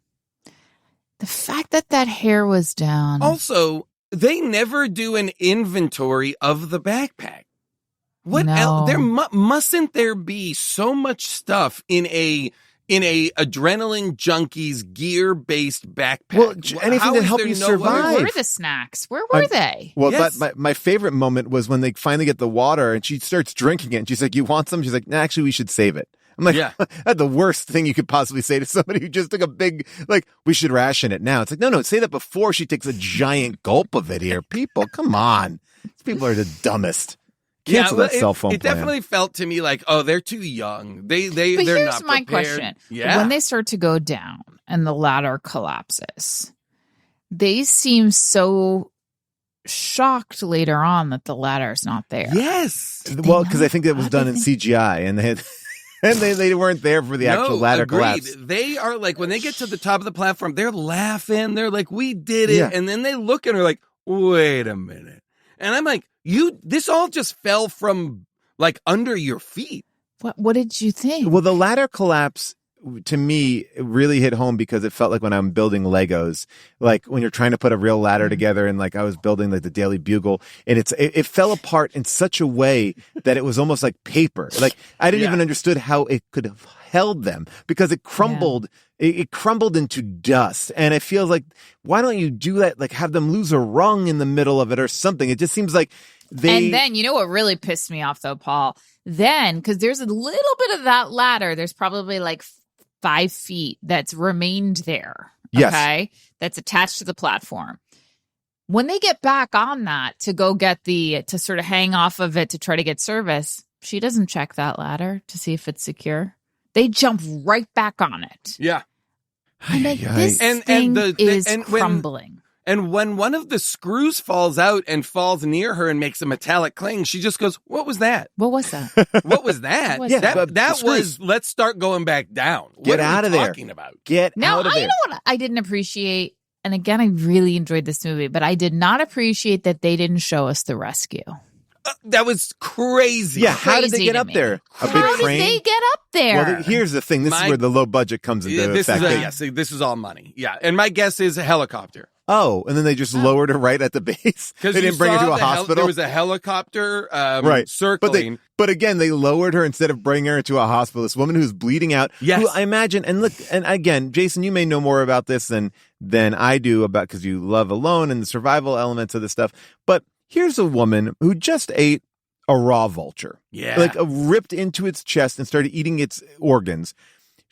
The fact that hair was down. Also, they never do an inventory of the backpack. What else? There mustn't there be so much stuff in a adrenaline junkies gear based backpack? Well, anything to help you survive. Where were the snacks? Where were they? Well, my favorite moment was when they finally get the water and she starts drinking it. And she's like, "You want some?" She's like, "No, actually, we should save it." I'm like, that's the worst thing you could possibly say to somebody who just took a big, we should ration it now. It's like, no, say that before she takes a giant gulp of it here. People, come on. These people are the dumbest. Cancel that cell phone It plan. definitely felt to me like, oh, they're too young. They're But not here's my prepared. question. Yeah. When they start to go down and the ladder collapses, they seem so shocked later on that the ladder's not there. Yes. Well, because I think that was done in CGI and they had And they weren't there for the actual ladder agreed. collapse. They are like, when they get to the top of the platform, they're laughing. They're like, we did it. Yeah. And then they look and are like, wait a minute. And I'm like, this all just fell from like under your feet. What did you think? Well, the ladder collapse to me really hit home because it felt like when I'm building Legos, like when you're trying to put a real ladder together, and like I was building like the Daily Bugle, and it fell apart in such a way that it was almost like paper. Like I didn't even understood how it could have held them because it crumbled. It crumbled into dust, and it feels like, why don't you do that? Like have them lose a rung in the middle of it or something. It just seems like And then, you know what really pissed me off though, Paul? Then, because there's a little bit of that ladder, there's probably like 5 feet that's remained there. Yes. Okay. That's attached to the platform. When they get back on that to go get to sort of hang off of it to try to get service, she doesn't check that ladder to see if it's secure. They jump right back on it. Yeah. I'm like, this thing is crumbling. And when one of the screws falls out and falls near her and makes a metallic clang, she just goes, what was that? What was that? What was that? What was that? That was, let's start going back down. Get what are out we of there. talking about? Get Now, out of there. I know what I didn't appreciate. And again, I really enjoyed this movie, but I did not appreciate that they didn't show us the rescue. That was crazy. Yeah, how did they Crazy get to up me. there? A big How did crane? they get up there? Well, here's the thing. This is where the low budget comes into This effect. this is all money. Yeah. And my guess is a helicopter. Oh, and then they just lowered her right at the base. They Because didn't bring her to a hospital. There was a helicopter Right. circling. But again, they lowered her instead of bringing her to a hospital. This woman who's bleeding out. Yes. Who I imagine, and look, and again, Jason, you may know more about this than I do because you love Alone and the survival elements of this stuff. But here's a woman who just ate a raw vulture. Yeah. Like ripped into its chest and started eating its organs.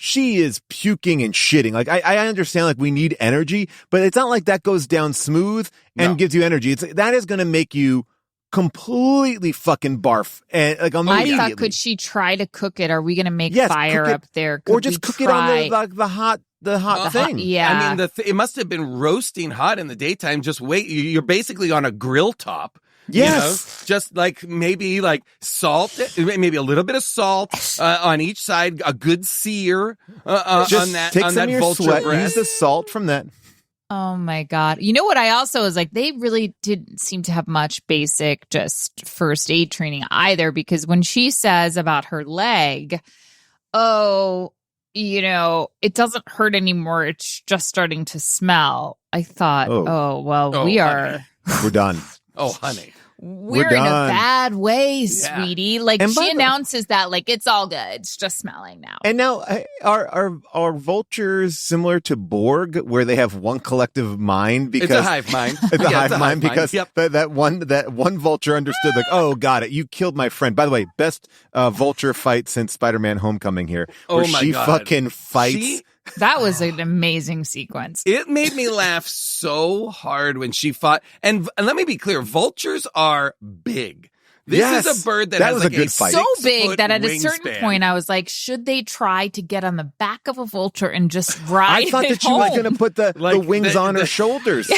She is puking and shitting. Like I understand, like we need energy, but it's not like that goes down smooth and gives you energy. That is going to make you completely fucking barf and like I immediately. thought, could she try to cook it? Are we going to make Yes, fire cook it, up there? or Could just we cook it try- on the hot thing. Yeah. I mean, it must have been roasting hot in the daytime. Just wait. You're basically on a grill top. Yes. Just like maybe like salt, maybe a little bit of salt on each side, a good sear Just on that take some of your vulture sweat, breast. use the salt from that. Oh my God. You know what I also was like, they really didn't seem to have much basic just first aid training either, because when she says about her leg, it doesn't hurt anymore. It's just starting to smell. I thought, we are. We're done. Oh, honey. We're in a done. bad way, sweetie. Like And by she the- announces that like it's all good. It's just smelling now. And now, are vultures similar to Borg, where they have one collective mind? Because It's a hive mind. It's a Yeah, hive mind because Yep. that one vulture understood, like, oh, got it. You killed my friend. By the way, best vulture fight since Spider-Man: Homecoming here, where Oh my she God. fucking fights. That was an amazing sequence. It made me laugh so hard when she fought. And let me be clear, vultures are big. This Yes, is a bird that that has was like a good fight. So 6 big foot that at a certain wingspan. point I was like, should they try to get on the back of a vulture and just ride I thought it that she was home? going to put the Like wings on her shoulders.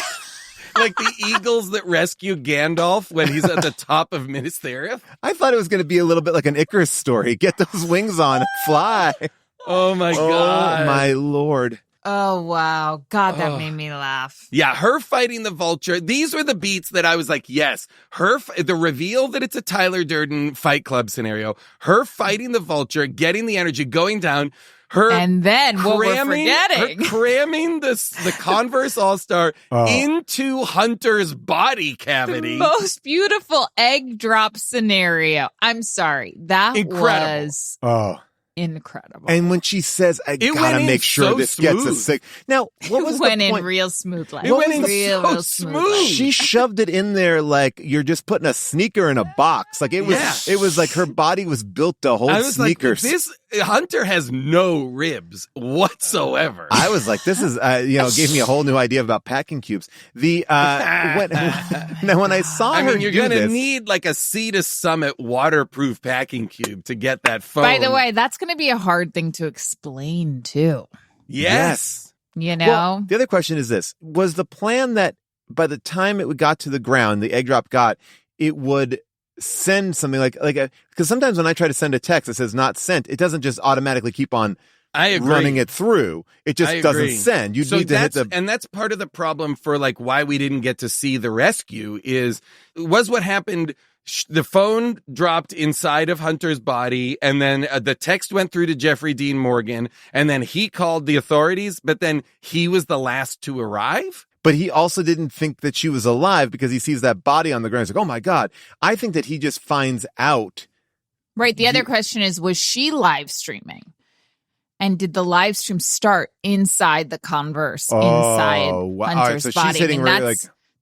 Like the eagles that rescue Gandalf when he's at the top of Minas Tirith. I thought it was going to be a little bit like an Icarus story. Get those wings on, fly. Oh my God. Oh my Lord. Oh, wow. God, that made me laugh. Yeah, her fighting the vulture. These were the beats that I was like, yes. The reveal that it's a Tyler Durden Fight Club scenario. Her fighting the vulture, getting the energy, going down. Her And then what we're forgetting. her cramming the Converse All-Star into Hunter's body cavity. Most beautiful egg drop scenario. I'm sorry. That Incredible. was Oh. incredible. And when she says, I It gotta went in make sure so this gets a smooth. sick. Now, what was it went the in point? real smoothly. It went in real so smoothly. smooth. She shoved it in there like you're just putting a sneaker in a box. Like it was, Yeah. it was like her body was built to hold I was sneakers. like, this Hunter has no ribs whatsoever. I was like, this is, gave me a whole new idea about packing cubes. Now when I saw her you're do gonna this, need like a Sea to Summit waterproof packing cube to get that phone. By the way, that's going to be a hard thing to explain too. yes. You know? Well, the other question is this: was the plan that by the time it got to the ground, the egg drop it would send something because sometimes when I try to send a text that says not sent, it doesn't just automatically keep on I agree. running it through. It just doesn't send. You need to hit and that's part of the problem for like why we didn't get to see the rescue was what happened. The phone dropped inside of Hunter's body, and then the text went through to Jeffrey Dean Morgan, and then he called the authorities, but then he was the last to arrive. But he also didn't think that she was alive because he sees that body on the ground. He's like, oh my God. I think that he just finds out. Right. The other question is, was she live streaming? And did the live stream start inside the Converse, inside Hunter's so body? She's hitting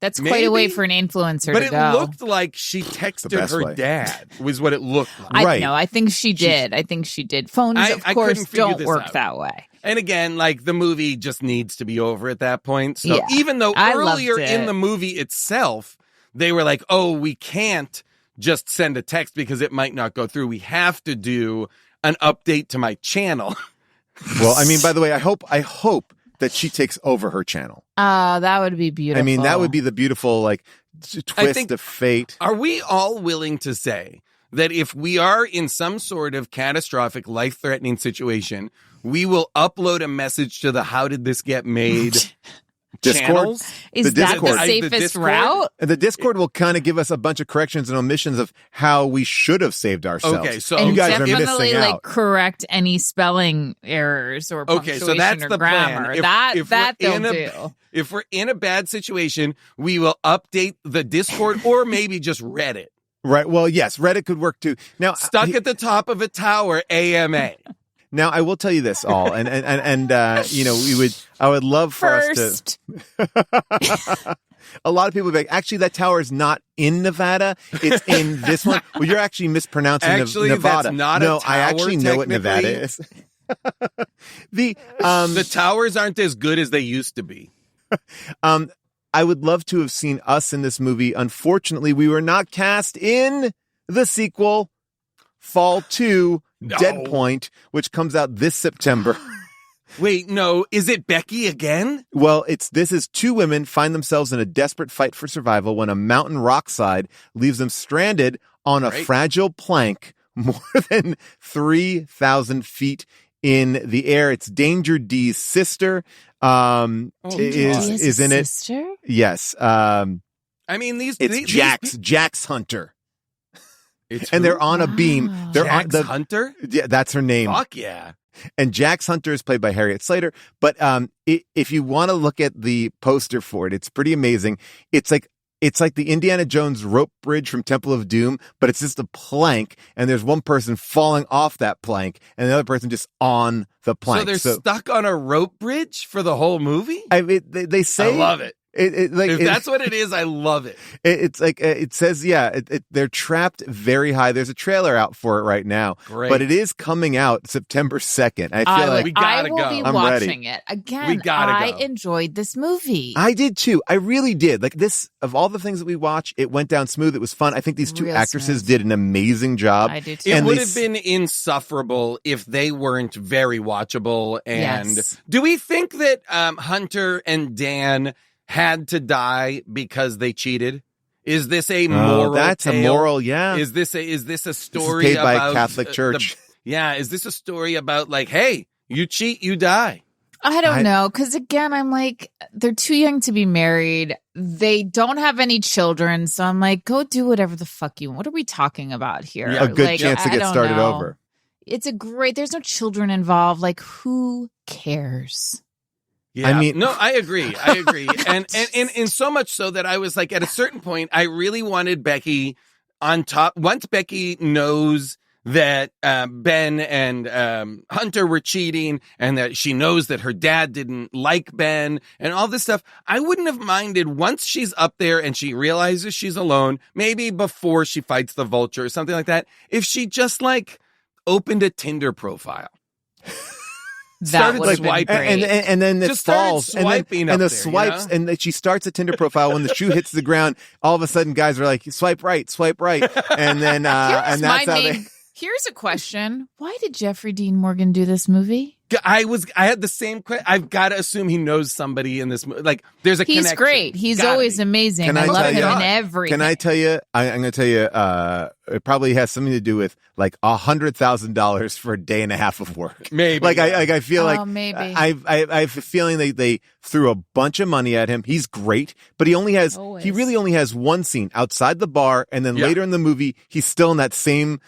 that's quite a way for an influencer but to go. But it looked like she texted her dad, was what it looked like. Right. I think she did. I think she did. Phones, of course, don't work that way. And again, like the movie just needs to be over at that point. So even though earlier in the movie itself, they were like, oh, we can't just send a text because it might not go through. We have to do an update to my channel. Well, I mean, by the way, I hope that she takes over her channel. That would be beautiful. I mean, that would be the beautiful twist of fate. Are we all willing to say that if we are in some sort of catastrophic, life-threatening situation, we will upload a message to the How Did This Get Made Discord? channels? Is that the safest route? And the Discord will kind of give us a bunch of corrections and omissions of how we should have saved ourselves. Okay, so you guys are definitely missing out. correct any spelling errors or punctuation so that's or the grammar. plan. That they'll do. If we're in a bad situation, we will update the Discord or maybe just Reddit. Right. Well, yes, Reddit could work too. Now, Stuck at the top of a tower, AMA. Now, I will tell you this all, and I would love for us to. A lot of people would be like, actually, that tower is not in Nevada. It's in this one. Well, you're actually mispronouncing Nevada. That's not a tower, I actually know what Nevada is. The towers aren't as good as they used to be. I would love to have seen us in this movie. Unfortunately, we were not cast in the sequel, Fall 2, Dead Point, which comes out this September. Wait, no, is it Becky again? Well, this is two women find themselves in a desperate fight for survival when a mountain rockside leaves them stranded on a fragile plank more than 3,000 feet in the air. It's Danger D's sister is in it. Sister? Yes. I mean, Jax Hunter. And they're on a beam. They're Jax on Hunter? Yeah, that's her name. Fuck yeah. And Jax Hunter is played by Harriet Slater. But if you want to look at the poster for it, it's pretty amazing. It's like the Indiana Jones rope bridge from Temple of Doom, but it's just a plank, and there's one person falling off that plank, and the other person just on the plank. So they're stuck on a rope bridge for the whole movie? They say... I love it. If that's what it is, I love it. It's like it says, they're trapped very high. There's a trailer out for it right now, but it is coming out September 2nd. I feel like we gotta I will be go. watching it again. I enjoyed this movie. I did too. I really did. Like this, of all the things that we watch, it went down smooth. It was fun. I think these two actresses did an amazing job. I did too. It would have been insufferable if they weren't very watchable. And do we think that Hunter and Dan had to die because they cheated? Is this a moral? That's tale? A moral, yeah. Is this a story paid about by a Catholic Church? Is this a story about like, hey, you cheat, you die? I don't know, because again, I'm like, they're too young to be married. They don't have any children, so I'm like, go do whatever the fuck you want. What are we talking about here? Yeah. A good chance to get started over. It's there's no children involved. Like, who cares? Yeah. I mean, no, I agree. and so much so that I was like, at a certain point, I really wanted Becky on top. Once Becky knows that Ben and Hunter were cheating, and that she knows that her dad didn't like Ben and all this stuff, I wouldn't have minded once she's up there and she realizes she's alone, maybe before she fights the vulture or something like that, if she just like opened a Tinder profile. That would swipe and then it just falls and the swipes, and then she starts a Tinder profile. When the shoe hits the ground, all of a sudden guys are like, swipe right, and then and that's how they. Here's a question: why did Jeffrey Dean Morgan do this movie? I had the same question. I've got to assume he knows somebody in this movie. Like, there's a He's connection. great. He's Gotta always be. amazing. Can I I love tell him you- in everything. Can I tell you? I'm going to tell you. It probably has something to do with like $100,000 for a day and a half of work. Maybe. Like I feel like maybe. I have a feeling they threw a bunch of money at him. He's great, but he Always. really only has one scene outside the bar, and then Yeah. later in the movie he's still in that same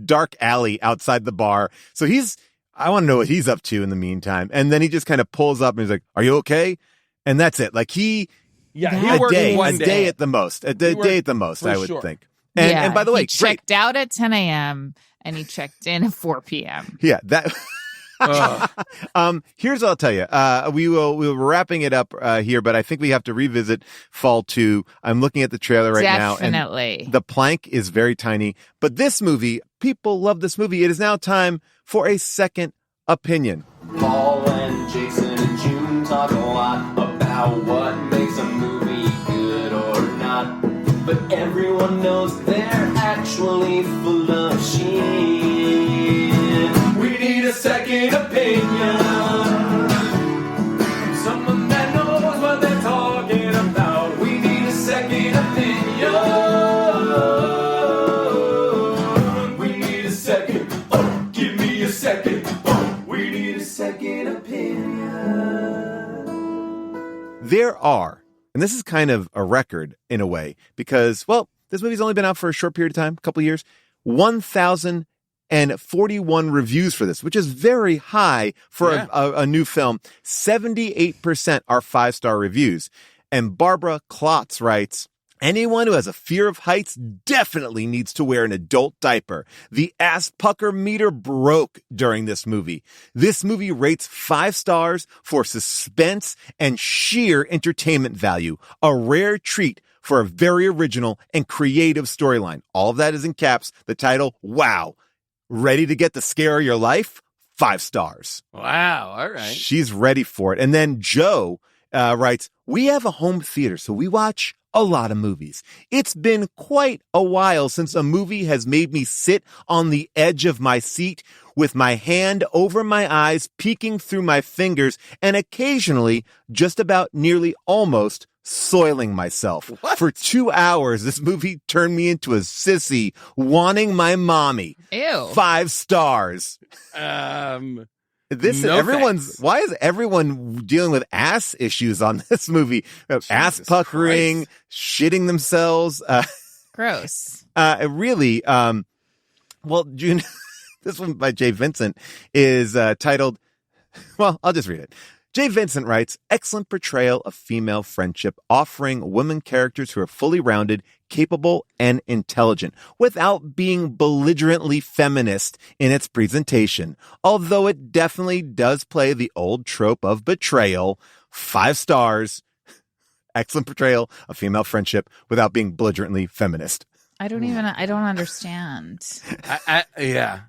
dark alley outside the bar. So I want to know what he's up to in the meantime. And then he just kind of pulls up and he's like, "Are you okay?" And that's it. Like he Yeah, a worked day, one a day at the most, worked day at the most, for I would sure. think. And by the way, he checked out at 10 a.m. and he checked in at 4 p.m. great. Yeah, that. Here's what I'll tell you. We're wrapping it up here, but I think we have to revisit Fall 2. I'm looking at the trailer right now, Definitely. and the plank is very tiny. But this movie, people love this movie. It is now time for a second opinion. Paul and Jason and June talk a lot about what makes a movie good or not. But everyone knows they're actually full of shit. We need a second opinion. Someone that knows what they're talking about. We need a second opinion. We need a second. Oh, give me a second. Oh, we need a second opinion. There are, and this is kind of a record in a way, because, well, this movie's only been out for a short period of time, a couple of years, 1,041 reviews for this, which is very high for a new film. 78% are 5-star reviews. And Barbara Klotz writes, anyone who has a fear of heights definitely needs to wear an adult diaper. The ass pucker meter broke during this movie. This movie rates 5 stars for suspense and sheer entertainment value. A rare treat for a very original and creative storyline. All of that is in caps. The title, wow. Ready to get the scare of your life? 5 stars. Wow. All right. She's ready for it. And then Joe writes, we have a home theater, so we watch a lot of movies. It's been quite a while since a movie has made me sit on the edge of my seat with my hand over my eyes, peeking through my fingers, and occasionally just about nearly almost soiling myself. What? For 2 hours, this movie turned me into a sissy wanting my mommy. Ew. 5 stars. This No everyone's thanks. why is everyone dealing with ass issues on this movie? Ass Jesus puckering, shitting themselves. Gross. Really, well, June, this one by Jay Vincent is titled, well, I'll just read it. Jay Vincent writes, excellent portrayal of female friendship, offering women characters who are fully rounded, capable, and intelligent, without being belligerently feminist in its presentation. Although it definitely does play the old trope of betrayal. 5 stars. Excellent portrayal of female friendship without being belligerently feminist. I don't understand. Yeah.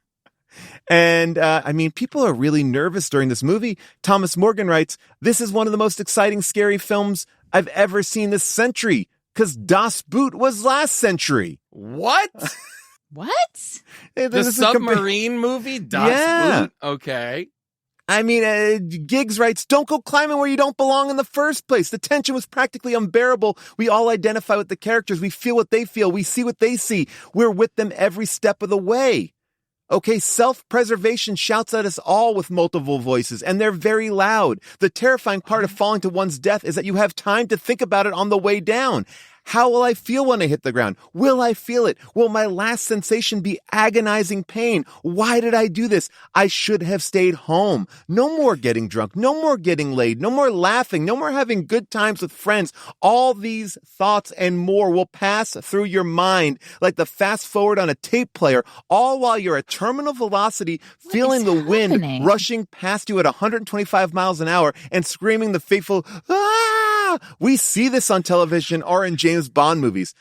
And, I mean, people are really nervous during this movie. Thomas Morgan writes, this is one of the most exciting, scary films I've ever seen this century, because Das Boot was last century. What? What? Hey, The this is compa- submarine movie? Das Yeah. Boot? Okay. I mean, Giggs writes, don't go climbing where you don't belong in the first place. The tension was practically unbearable. We all identify with the characters. We feel what they feel. We see what they see. We're with them every step of the way. Okay, self-preservation shouts at us all with multiple voices, and they're very loud. The terrifying part of falling to one's death is that you have time to think about it on the way down. How will I feel when I hit the ground? Will I feel it? Will my last sensation be agonizing pain? Why did I do this? I should have stayed home. No more getting drunk. No more getting laid. No more laughing. No more having good times with friends. All these thoughts and more will pass through your mind like the fast forward on a tape player, all while you're at terminal velocity, feeling the wind happening? rushing past you at 125 miles an hour and screaming the fateful, ah! We see this on television or in James Bond movies.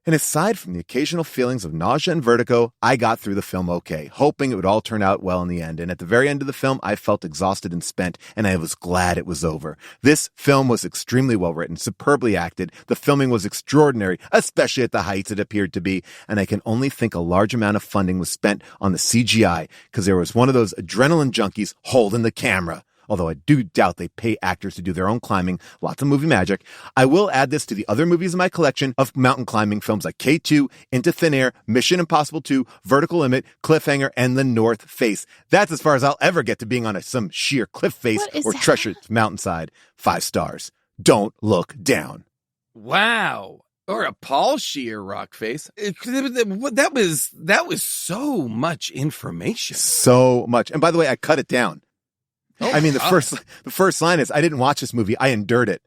And aside from the occasional feelings of nausea and vertigo, I got through the film okay, hoping it would all turn out well in the end. And at the very end of the film, I felt exhausted and spent, and I was glad it was over. This film was extremely well written, superbly acted. The filming was extraordinary, especially at the heights it appeared to be. And I can only think a large amount of funding was spent on the CGI because there was one of those adrenaline junkies holding the camera. Although I do doubt they pay actors to do their own climbing. Lots of movie magic. I will add this to the other movies in my collection of mountain climbing films like K2, Into Thin Air, Mission Impossible 2, Vertical Limit, Cliffhanger, and The North Face. That's as far as I'll ever get to being on some sheer cliff face or treacherous mountainside. 5 stars. Don't look down. Wow. Or a Paul Scheer rock face. That was so much information. So much. And by the way, I cut it down. Oh, I mean, the first line is, I didn't watch this movie. I endured it.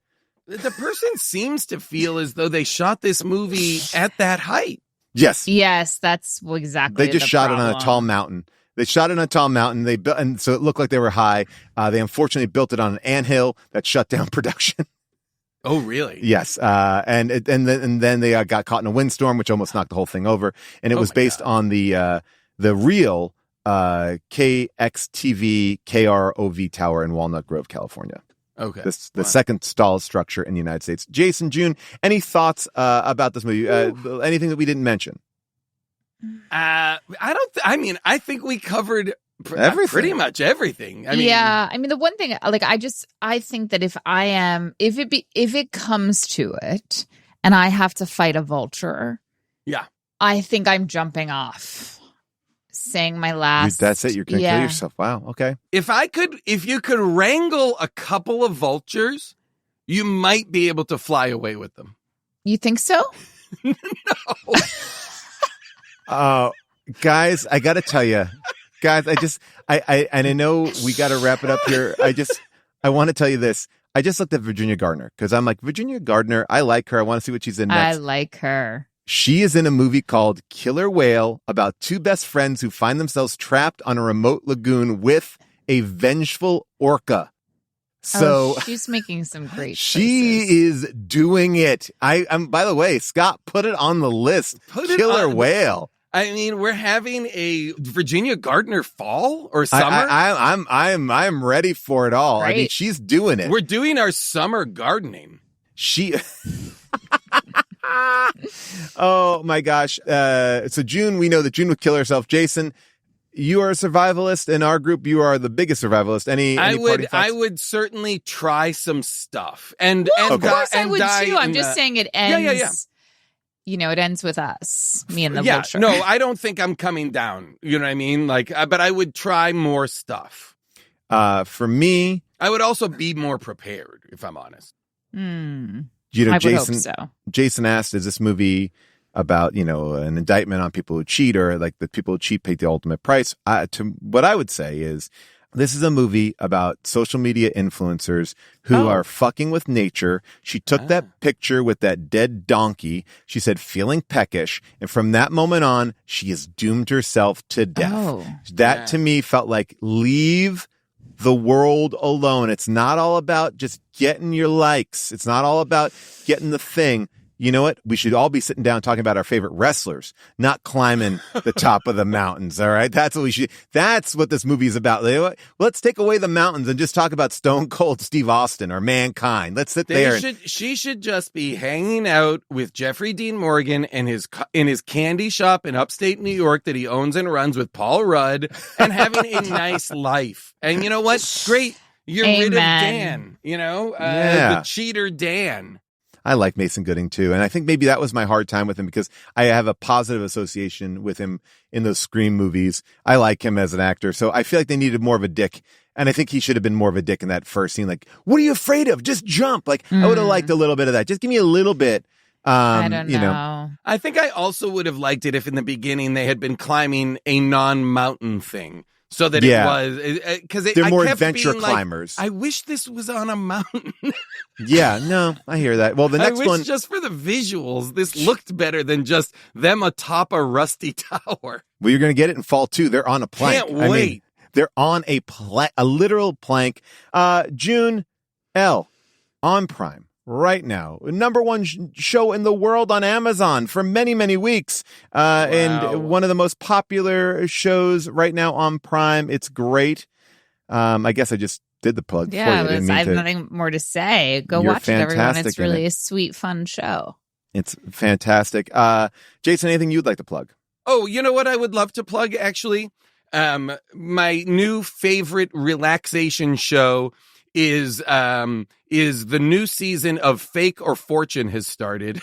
The person seems to feel as though they shot this movie at that height. Yes. Yes, that's exactly. They just shot it on a tall mountain. They shot it on a tall mountain. They built, and so it looked like they were high. They unfortunately built it on an anthill that shut down production. Oh, really? Yes. And then they got caught in a windstorm, which almost knocked the whole thing over. And it was based on the real KXTV KROV tower in Walnut Grove, California. Okay. The second tallest structure in the United States. Jason, June, any thoughts about this movie? Anything that we didn't mention? I think we covered everything. Pretty much everything. I mean, the one thing, like, I think that if it comes to it and I have to fight a vulture, yeah, I think I'm jumping off. Saying my last. That's it. You're going to kill yourself. Wow. Okay. If you could wrangle a couple of vultures, you might be able to fly away with them. You think so? No. Guys, I got to tell you, guys, I know we got to wrap it up here. I want to tell you this. I just looked at Virginia Gardner because I'm like, Virginia Gardner, I like her. I want to see what she's in next. I like her. She is in a movie called Killer Whale about 2 best friends who find themselves trapped on a remote lagoon with a vengeful orca. So she's making some great She choices. is doing it. I'm by the way, Scott, put it on the list. Killer Whale. I mean, we're having a Virginia Gardner fall or summer. I'm ready for it all. Great. I mean, she's doing it. We're doing our summer gardening. She oh my gosh. So June, we know that June would kill herself. Jason, you are a survivalist. In our group, you are the biggest survivalist. I would certainly try some stuff. And of course I would too. I'm just saying it ends. Yeah. You know, it ends with us, me and the vulture. No, I don't think I'm coming down. You know what I mean? But I would try more stuff. For me, I would also be more prepared, if I'm honest. You know, I would hope so. Jason asked, is this movie about, an indictment on people who cheat, or like the people who cheat pay the ultimate price? What I would say is this is a movie about social media influencers who are fucking with nature. She took that picture with that dead donkey. She said, feeling peckish. And from that moment on, she has doomed herself to death. That to me felt like leave the world alone. It's not all about just getting your likes. It's not all about getting the thing. You know what? We should all be sitting down talking about our favorite wrestlers, not climbing the top of the mountains. All right. That's what we should. That's what this movie is about. Let's take away the mountains and just talk about Stone Cold Steve Austin or Mankind. Let's sit there. She should just be hanging out with Jeffrey Dean Morgan and in his candy shop in upstate New York that he owns and runs with Paul Rudd and having a nice life. And you know what? Great. You're rid of Dan, the cheater Dan. I like Mason Gooding too. And I think maybe that was my hard time with him because I have a positive association with him in those Scream movies. I like him as an actor. So I feel like they needed more of a dick. And I think he should have been more of a dick in that first scene. Like, what are you afraid of? Just jump. Like, I would have liked a little bit of that. Just give me a little bit. I don't know. I think I also would have liked it if in the beginning they had been climbing a non-mountain thing. So that it was, because they're more adventure climbers. I wish this was on a mountain. No, I hear that. Well, the next one, just for the visuals, this looked better than just them atop a rusty tower. Well, you're going to get it in fall too. They're on a plank. Can't wait. They're on a literal plank. June L on Prime right now. Number one show in the world on Amazon for many, many weeks. And one of the most popular shows right now on Prime. It's great. I guess I just did the plug for you. I have nothing more to say. Go You're watch it, everyone. fantastic It's in really it. a sweet, fun show. It's fantastic. Jason, anything you'd like to plug? Oh, you know what I would love to plug, actually? My new favorite relaxation show is the new season of Fake or Fortune has started.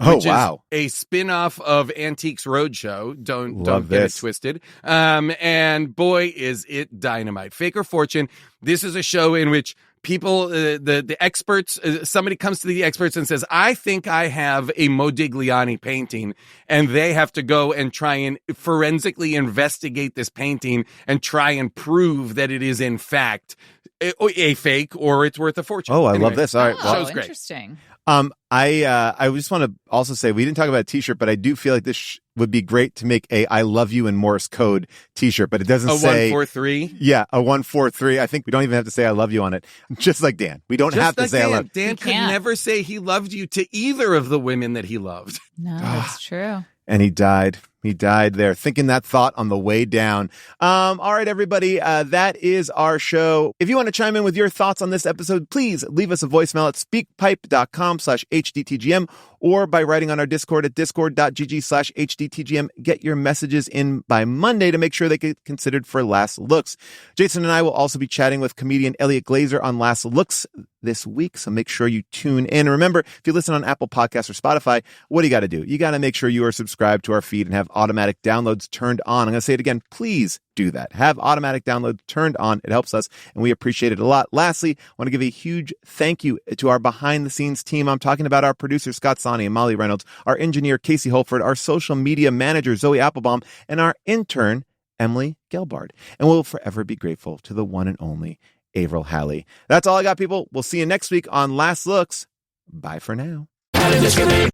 Oh, which wow. is a spin-off of Antiques Roadshow. Don't Love get this. it twisted. And boy, is it dynamite. Fake or Fortune. This is a show in which people, the experts, somebody comes to the experts and says, I think I have a Modigliani painting, and they have to go and try and forensically investigate this painting and try and prove that it is in fact a fake or it's worth a fortune. Oh, I Anyway, love this. All right. Oh, Show's great. interesting. I just want to also say we didn't talk about a t-shirt, but I do feel like this would be great to make a I love you in Morse code t-shirt, but it doesn't A say 143. Yeah, a 143. I think we don't even have to say I love you on it. Just like Dan. We don't have to like say I Dan. love. Dan You could can't. never say he loved you to either of the women that he loved. No, that's true. And he died. He died there, thinking that thought on the way down. All right, everybody. That is our show. If you want to chime in with your thoughts on this episode, please leave us a voicemail at speakpipe.com/HDTGM or by writing on our Discord at discord.gg/HDTGM. Get your messages in by Monday to make sure they get considered for Last Looks. Jason and I will also be chatting with comedian Elliot Glazer on Last Looks this week, so make sure you tune in. And remember, if you listen on Apple Podcasts or Spotify, what do you got to do? You got to make sure you are subscribed to our feed and have automatic downloads turned on. I'm going to say it again. Please do that. Have automatic downloads turned on. It helps us, and we appreciate it a lot. Lastly, I want to give a huge thank you to our behind-the-scenes team. I'm talking about our producer, Scott Sani and Molly Reynolds, our engineer, Casey Holford, our social media manager, Zoe Applebaum, and our intern, Emily Gelbard. And we'll forever be grateful to the one and only Avril Halley. That's all I got, people. We'll see you next week on Last Looks. Bye for now. How did this get made?